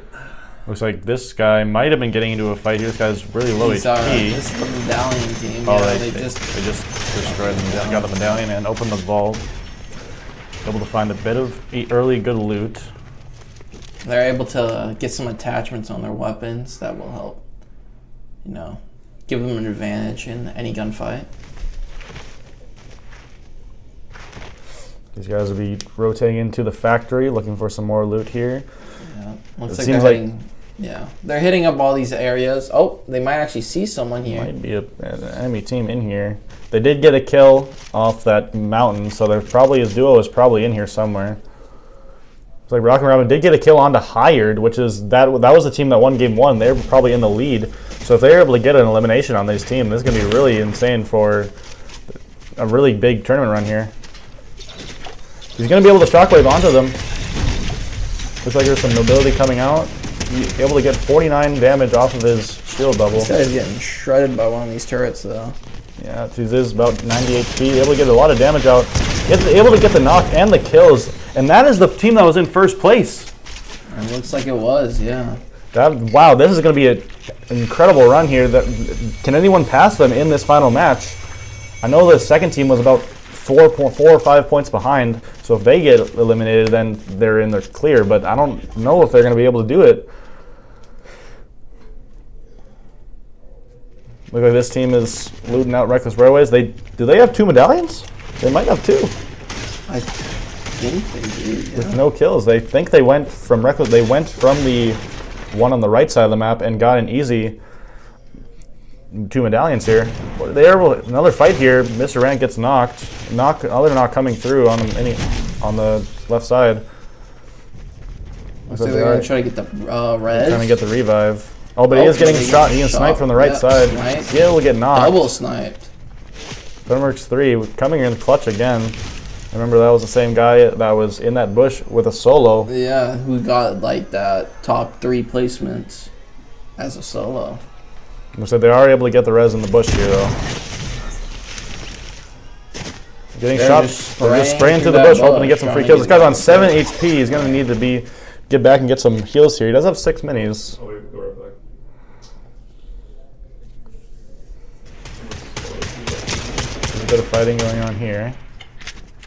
Looks like this guy might have been getting into a fight here. This guy's really low HP. This is the medallion team. Oh, Yeah, they just destroyed the medallion, got the medallion and opened the vault. Able to find a bit of early good loot. They're able to get some attachments on their weapons that will help, you know, give them an advantage in any gunfight. These guys will be rotating into the factory, looking for some more loot here. Yeah, looks It like seems they're like hitting, yeah, they're hitting up all these areas. Oh, they might actually see someone here. might be an enemy team in here. They did get a kill off that mountain, so there probably his duo is probably in here somewhere. It's like Rock and Robin did get a kill onto Hired, which is that was the team that won game one. They're probably in the lead. So if they're able to get an elimination on this team, this is going to be really insane for a really big tournament run here. He's going to be able to shockwave onto them. Looks like there's some mobility coming out. He's able to get 49 damage off of his shield bubble. This guy's getting shredded by one of these turrets, though. Yeah, he is about 90 HP. Able to get a lot of damage out. Able to get the knock and the kills. And that is the team that was in first place. It looks like it was, yeah. Wow, this is going to be an incredible run here. Can anyone pass them in this final match? I know the second team was about 4 or 5 points behind. So if they get eliminated, then they're in the clear. But I don't know if they're going to be able to do it. Look like this team is looting out Reckless Railways. Do they have 2 medallions? They might have 2. I think they do, yeah. With no kills. They think they went from Reckless. They went from the one on the right side of the map and got an easy 2 medallions here. Another fight here. Mr. Rant gets knocked. Another knock coming through on the left side. Looks like they're going to try to get the res. Trying to get the revive. Oh, but he is getting shot. He can snipe from the right side. Snipe. He'll will get knocked. Double sniped. Fenworks 3 coming in clutch again. Remember that was the same guy that was in that bush with a solo. Yeah, who got like that top 3 placements as a solo. So they are able to get the res in the bush here though. Getting shot. They're just spraying through the bush, hoping to get some free kills. This guy's on 7 HP. He's going to need to get back and get some heals here. He does have 6 minis. Oh, wait, go right back. There's a bit of fighting going on here.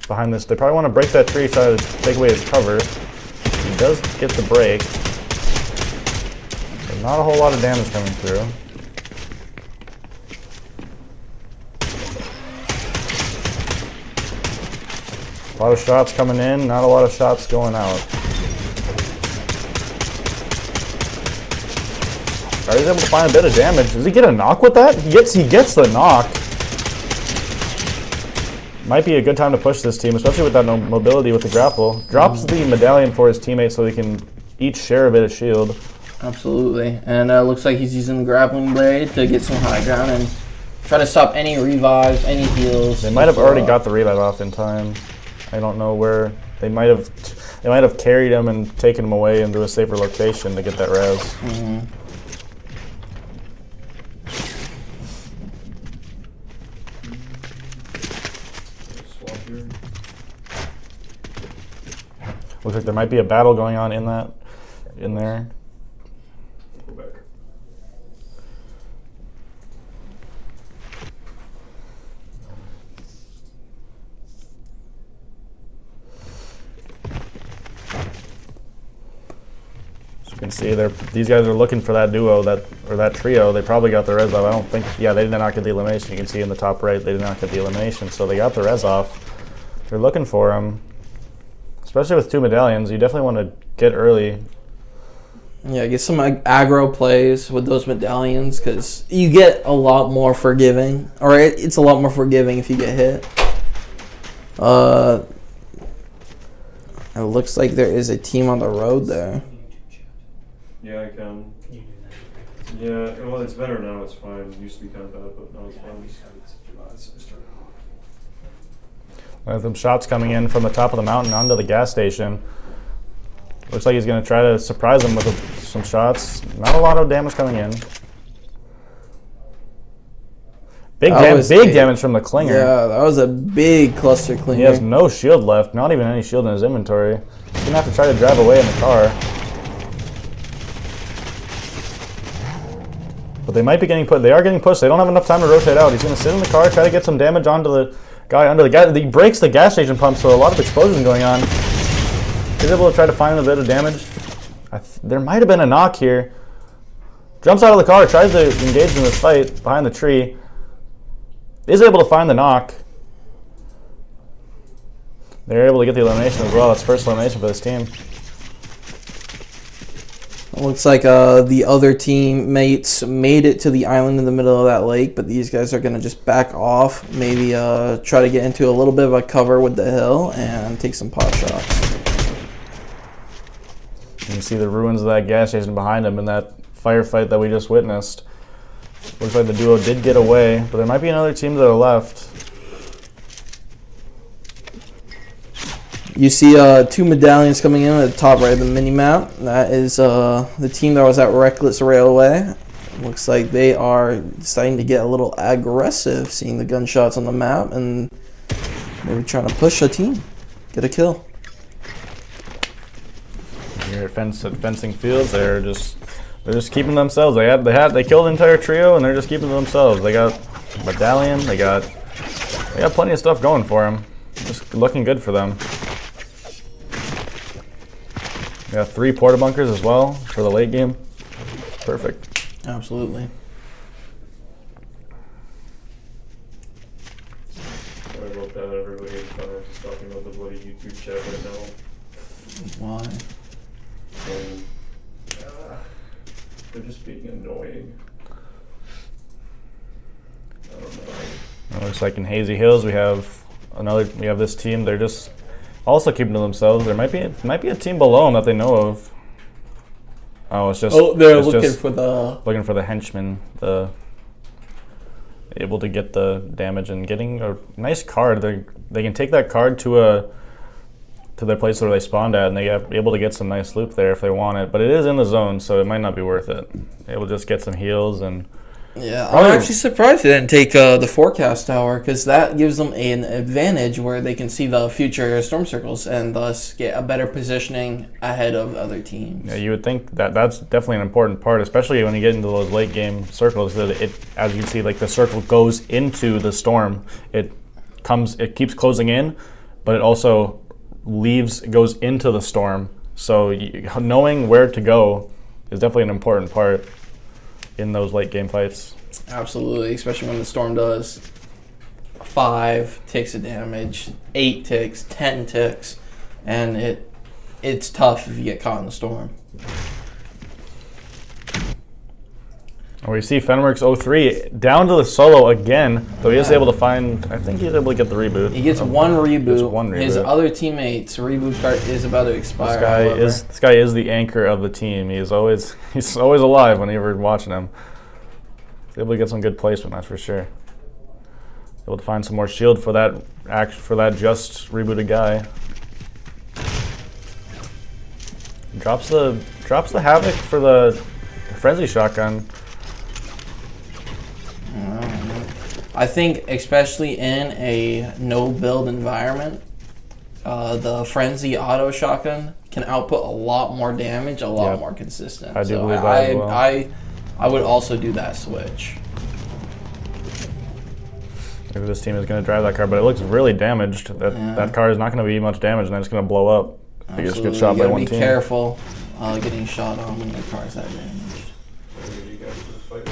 Behind this, they probably want to break that tree, try to take away his cover. He does get the break. But not a whole lot of damage coming through. A lot of shots coming in, not a lot of shots going out. He's able to find a bit of damage. Does he get a knock with that? He gets the knock. Might be a good time to push this team, especially with that mobility with the grapple. Drops the medallion for his teammates so they can each share a bit of shield. Absolutely. And looks like he's using the grappling blade to get some high ground and try to stop any revives, any heals. They might have already got the revive off in time. I don't know where. They might have carried him and taken him away into a safer location to get that res. Mm-hmm. Looks like there might be a battle going on in there. Go back. You can see these guys are looking for that duo, or that trio. They probably got the res off. I don't think, yeah, they did not get the elimination. You can see in the top right, they did not get the elimination. So they got the res off. They're looking for him. Especially with 2 medallions, you definitely want to get early. Yeah, get some aggro plays with those medallions because you get a lot more forgiving. Or it's a lot more forgiving if you get hit. It looks like there is a team on the road there. Yeah, I can. Yeah, well, it's better now. It's fine. It used to be kind of bad, but now it's fine. There's some shots coming in from the top of the mountain onto the gas station. Looks like he's going to try to surprise them with some shots. Not a lot of damage coming in. Big damage from the clinger. Yeah, that was a big cluster clinger. He has no shield left, not even any shield in his inventory. He's going to have to try to drive away in the car. But they might be getting pushed. They are getting pushed. They don't have enough time to rotate out. He's going to sit in the car, try to get some damage onto the guy under the gas. He breaks the gas station pump, so a lot of explosion going on. He's able to try to find a bit of damage. There might have been a knock here. Jumps out of the car, tries to engage in this fight behind the tree. Is able to find the knock. They're able to get the elimination as well. That's first elimination for this team. It looks like the other teammates made it to the island in the middle of that lake, but these guys are going to just back off, maybe try to get into a little bit of a cover with the hill and take some pot shots. You can see the ruins of that gas station behind him in that firefight that we just witnessed. Looks like the duo did get away, but there might be another team that are left. You see 2 medallions coming in at the top right of the mini-map. That is the team that was at Reckless Railway. Looks like they are starting to get a little aggressive, seeing the gunshots on the map, and maybe trying to push a team, get a kill. Here at Fencing Fields, they're just keeping themselves. They killed the entire trio, and they're just keeping themselves. They got medallion. They got plenty of stuff going for them. Just looking good for them. We got 3 porta bunkers as well for the late game. Perfect. Absolutely. Sorry about that, everybody. I'm just talking about the bloody YouTube chat right now. Why? They're just being annoying. I don't know. It looks like in Hazy Hills we have this team. They're just also keeping to themselves. There might be a team below them that they know of. Oh, it's just they're looking for the henchman, able to get the damage and getting a nice card. They can take that card to their place where they spawned at, and they are able to get some nice loot there if they want it. But it is in the zone, so it might not be worth it. Able to just get some heals and. Yeah, I'm actually surprised they didn't take the forecast tower, because that gives them an advantage where they can see the future storm circles and thus get a better positioning ahead of other teams. Yeah, you would think that that's definitely an important part, especially when you get into those late game circles. That as you can see, like the circle goes into the storm. It keeps closing in, but it also goes into the storm. So knowing where to go is definitely an important part in those late game fights. Absolutely, especially when the storm does 5 ticks of damage, 8 ticks, 10 ticks, and it's tough if you get caught in the storm. We see Fenworks 03 down to the solo again, though he is able to find. I think he's able to get the reboot. He gets one reboot. Just one reboot. His other teammate's reboot card is about to expire. This guy is the anchor of the team. He's always alive whenever you're watching him. He's able to get some good placement, that's for sure. Able to find some more shield for that just rebooted guy. Drops the havoc for the frenzy shotgun. I think especially in a no build environment, the frenzy auto shotgun can output a lot more damage, a lot more consistent. I do believe that as well. I would also do that switch. Maybe this team is going to drive that car, but it looks really damaged. That car is not going to be much damage, and then it's going to blow up. If you just get shot by one team. Be careful. getting shot on when the cars had damage. You guys for the fight.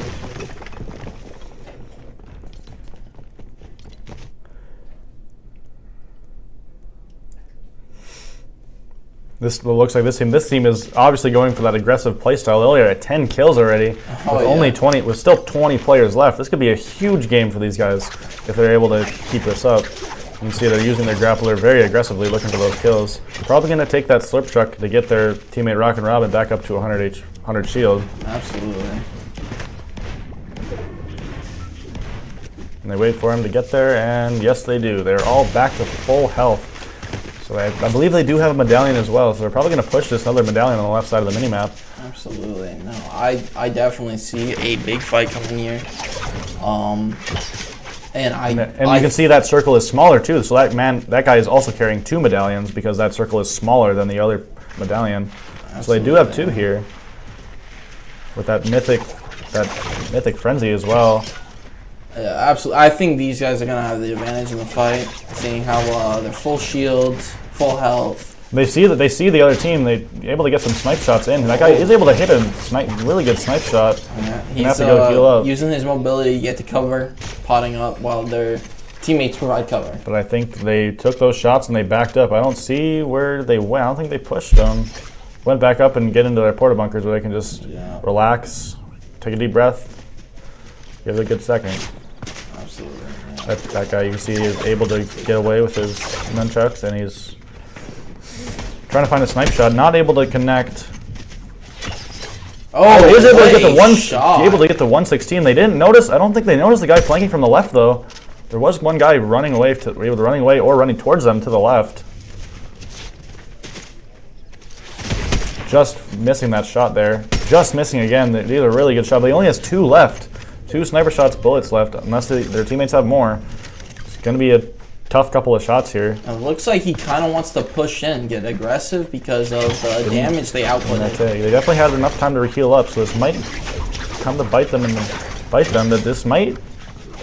This looks like this team. This team is obviously going for that aggressive playstyle. They're only at 10 kills already, only 20. With still 20 players left. This could be a huge game for these guys if they're able to keep this up. You can see they're using their grappler very aggressively, looking for those kills. Probably going to take that slurp truck to get their teammate Rock and Robin back up to 100 shield. Absolutely. And they wait for him to get there, and yes, they do. They're all back to full health. So I believe they do have a medallion as well, so they're probably going to push this other medallion on the left side of the minimap. Absolutely. No, I definitely see a big fight coming here. And you can see that circle is smaller too, so that guy is also carrying 2 medallions because that circle is smaller than the other medallion. Absolutely. So they do have 2 here. With that mythic frenzy as well. Absolutely. I think these guys are going to have the advantage in the fight, seeing how they're full shields, full health. They see the other team. They're able to get some snipe shots in. That guy is able to hit a really good snipe shot. Yeah, he's have to go heal up. Using his mobility to get to cover, potting up while their teammates provide cover. But I think they took those shots and they backed up. I don't see where they went. I don't think they pushed them. Went back up and get into their porta bunkers where they can just relax, take a deep breath, give it a good second. Absolutely. Yeah. That guy you can see is able to get away with his nunchucks, and he's trying to find a snipe shot. Not able to connect. Oh, he was able to get the shot. Able to get the 116. They didn't notice. I don't think they noticed the guy flanking from the left though. There was one guy running away or running towards them to the left. Just missing that shot there. Just missing again. These are really good shots. But he only has 2 left. 2 sniper shots, bullets left. Unless their teammates have more. It's going to be a tough couple of shots here. It looks like he kind of wants to push in, get aggressive because of the damage they outputted. They definitely had enough time to heal up, so this might come to bite them. That this might.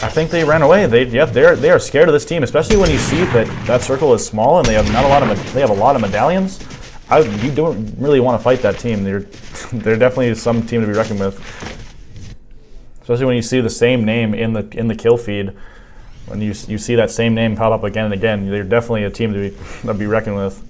I think they ran away. They are scared of this team, especially when you see that circle is small and they have a lot of medallions. You don't really want to fight that team. They're definitely some team to be reckoned with. Especially when you see the same name in the kill feed. When you see that same name pop up again and again, they're definitely a team to be reckoned with.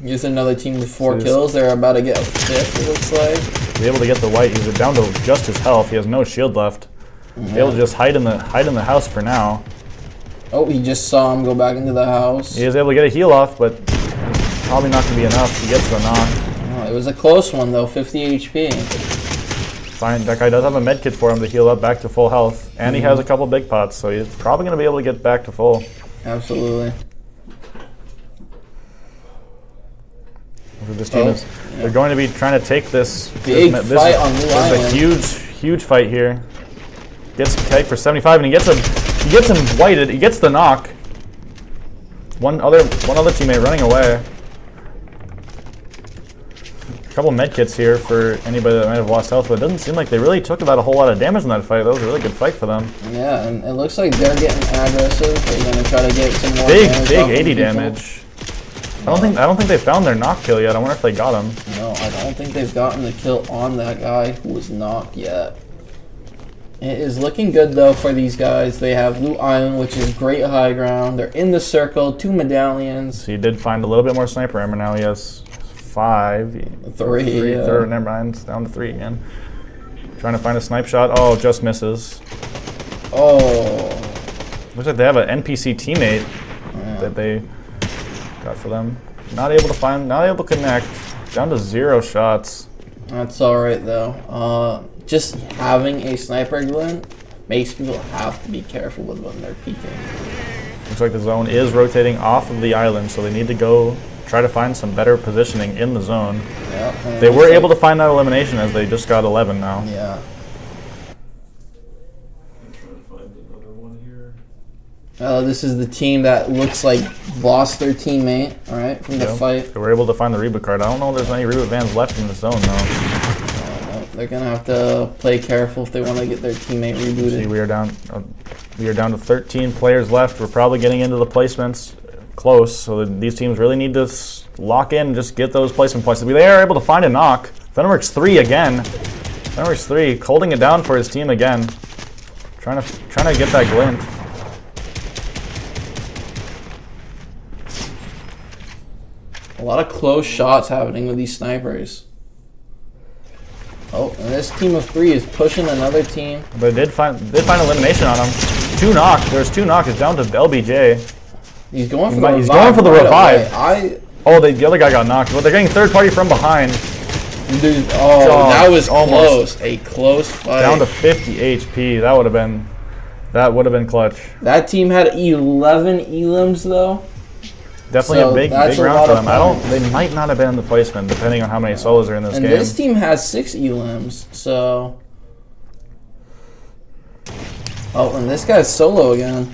Here's another team with 4 kills. They're about to get a 5th, it looks like. He's able to get the white. He's down to just his health. He has no shield left. He's able to just hide in the house for now. Oh, he just saw him go back into the house. He is able to get a heal off, but probably not going to be enough to get to the knock. Oh, it was a close one though, 50 HP. Fine, that guy does have a med kit for him to heal up back to full health, and he has a couple big pots, so he's probably going to be able to get back to full. Absolutely. This team they're going to be trying to take this big fight on New Island. This is a huge fight here. Gets tagged for 75, and he gets him whited. He gets the knock. One other teammate running away. A couple med kits here for anybody that might have lost health, but it doesn't seem like they really took about a whole lot of damage in that fight. That was a really good fight for them. Yeah, and it looks like they're getting aggressive. They're going to try to get some more big 80 damage. I don't think they found their knock kill yet. I wonder if they got him. No, I don't think they've gotten the kill on that guy who was knocked yet. It is looking good though for these guys. They have Blue Island, which is great high ground. They're in the circle, 2 medallions. So he did find a little bit more sniper ammo now. He has 5. 3. Never mind, it's down to 3 again. Trying to find a snipe shot. Oh, just misses. Oh. Looks like they have an NPC teammate that they got for them. Not able to connect. Down to 0 shots. That's alright though. Just having a sniper glint makes people have to be careful with when they're peeking. Looks like the zone is rotating off of the island, so they need to go try to find some better positioning in the zone. Yeah, they were able to find that elimination as they just got 11 now. Yeah. I'm trying to find another one here. This is the team that looks like lost their teammate, alright, from the fight. They were able to find the reboot card. I don't know if there's any reboot vans left in the zone though. They're gonna have to play careful if they want to get their teammate rebooted. See, we are down to 13 players left. We're probably getting into the placements. close. So these teams really need to lock in and just get those placement points. They are able to find a knock. Fenworks 3 again. Fenworks 3 holding it down for his team again. Trying to get that glint. A lot of close shots happening with these snipers. Oh, and this team of 3 is pushing another team. But did find elimination on him. 2 knock. There's 2 knock. It's down to LBJ. He's going for the revive. He's going for the revive. Away. Oh, the other guy got knocked. But they're getting third party from behind. Dude, that was almost close. A close fight. Down to 50 HP. That would have been clutch. That team had 11 elims though. Definitely So a big that's a round lot for of them. fun. They might not have been in the placement depending on how many solos are in this And game. this team has 6 elims, so. Oh, and this guy's solo again.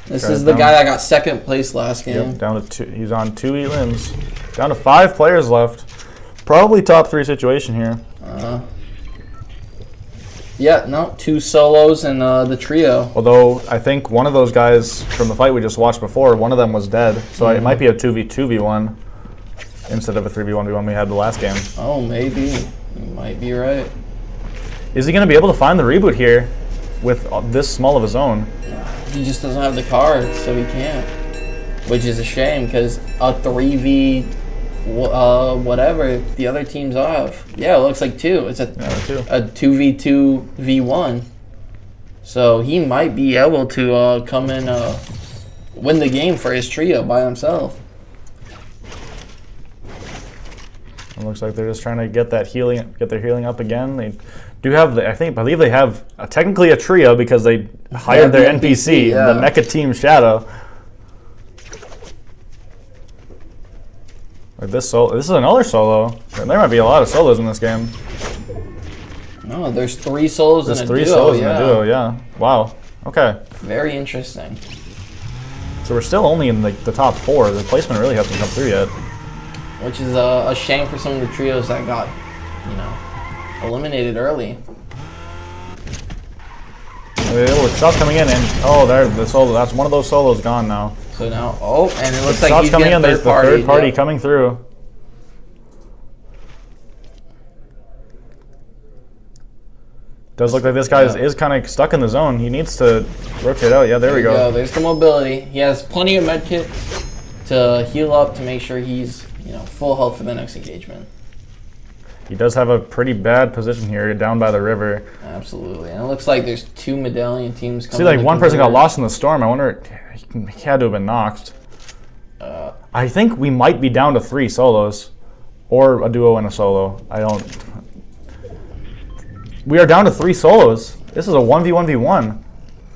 This is the guy that got second place last game. Yep, down to 2. He's on 2 elims. Down to 5 players left. Probably top 3 situation here. Yeah, no, 2 solos and the trio. Although I think one of those guys from the fight we just watched before, one of them was dead. So it might be a 2v2v1 instead of a 3v1v1 we had the last game. Oh, maybe. You might be right. Is he going to be able to find the reboot here with this small of a zone? He just doesn't have the cards, so he can't. Which is a shame, because a 3v whatever the other teams have. Yeah, it looks like 2. It's a 2v2v1. So he might be able to come in win the game for his trio by himself. It looks like they're just trying to get their healing up again. They do have I believe they have technically a trio because they hired their NPC, yeah. the Mecha Team Shadow. Like this is another solo. There might be a lot of solos in this game. No, there's 3 solos There's in a 3 duo. solos in a duo, yeah. Wow. Okay. Very interesting. So we're still only in the top 4. The placement really hasn't come through yet. Which is a shame for some of the trios that got, eliminated early. Shots coming in, and there the solo. That's one of those solos gone now. So now, and it looks like Shots he's coming in. getting There's the third party yeah. coming through. Does look like this guy is kind of stuck in the zone. He needs to rotate out. Yeah, there we go. There's the mobility. He has plenty of medkit to heal up to make sure he's full health for the next engagement. He does have a pretty bad position here, down by the river. Absolutely, and it looks like there's 2 medallion teams coming. See, like one person got lost in the storm. I wonder, he had to have been knocked. I think we might be down to 3 solos, or a duo and a solo. We are down to 3 solos. This is a 1v1v1.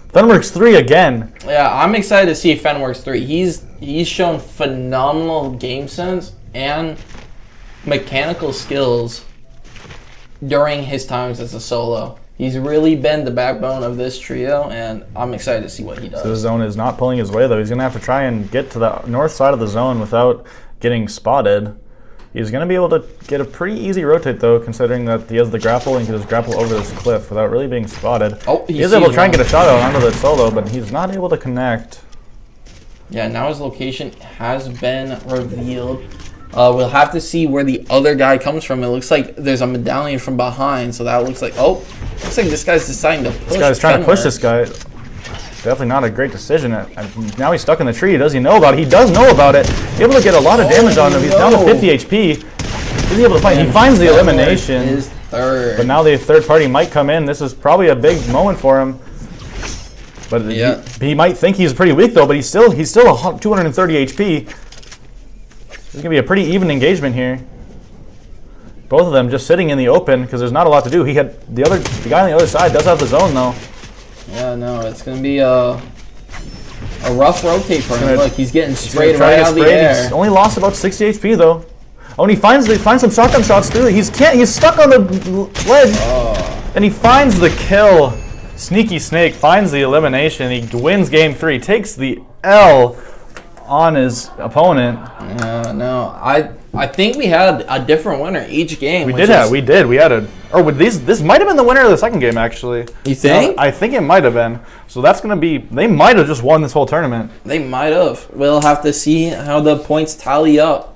Fenworks 3 again. Yeah, I'm excited to see Fenworks 3. He's shown phenomenal game sense and mechanical skills during his times as a solo. He's really been the backbone of this trio, and I'm excited to see what he does. So the zone is not pulling his way, though. He's going to have to try and get to the north side of the zone without getting spotted. He's going to be able to get a pretty easy rotate, though, considering that he has the grapple and can just grapple over this cliff without really being spotted. He is able to try and get a shot out onto the solo, but he's not able to connect. Yeah, now his location has been revealed. We'll have to see where the other guy comes from. It looks like there's a medallion from behind, so that looks like this guy's deciding to push. This guy's trying to push this guy. Definitely not a great decision. And now he's stuck in the tree. Does he know about it? He does know about it. Able to get a lot of damage on him. He's down to 50 HP. Is he able to fight? He finds the elimination. Is third. But now the third party might come in. This is probably a big moment for him. But he might think he's pretty weak though. But he's still 230 HP. This is gonna be a pretty even engagement here. Both of them just sitting in the open because there's not a lot to do. The guy on the other side does have the zone though. Yeah, no, it's going to be a rough rotate for him. Look, he's getting sprayed right out of the air. He's only lost about 60 HP though. Oh, and he finds some shotgun shots through it. He's stuck on the ledge. And he finds the kill. Sneaky Snake finds the elimination. He wins game 3, takes the L on his opponent. No, I think we had a different winner each game. We did. We had a. Or with these, this might have been the winner of the second game actually. You think? I think it might have been. So that's gonna be. They might have just won this whole tournament. They might have. We'll have to see how the points tally up.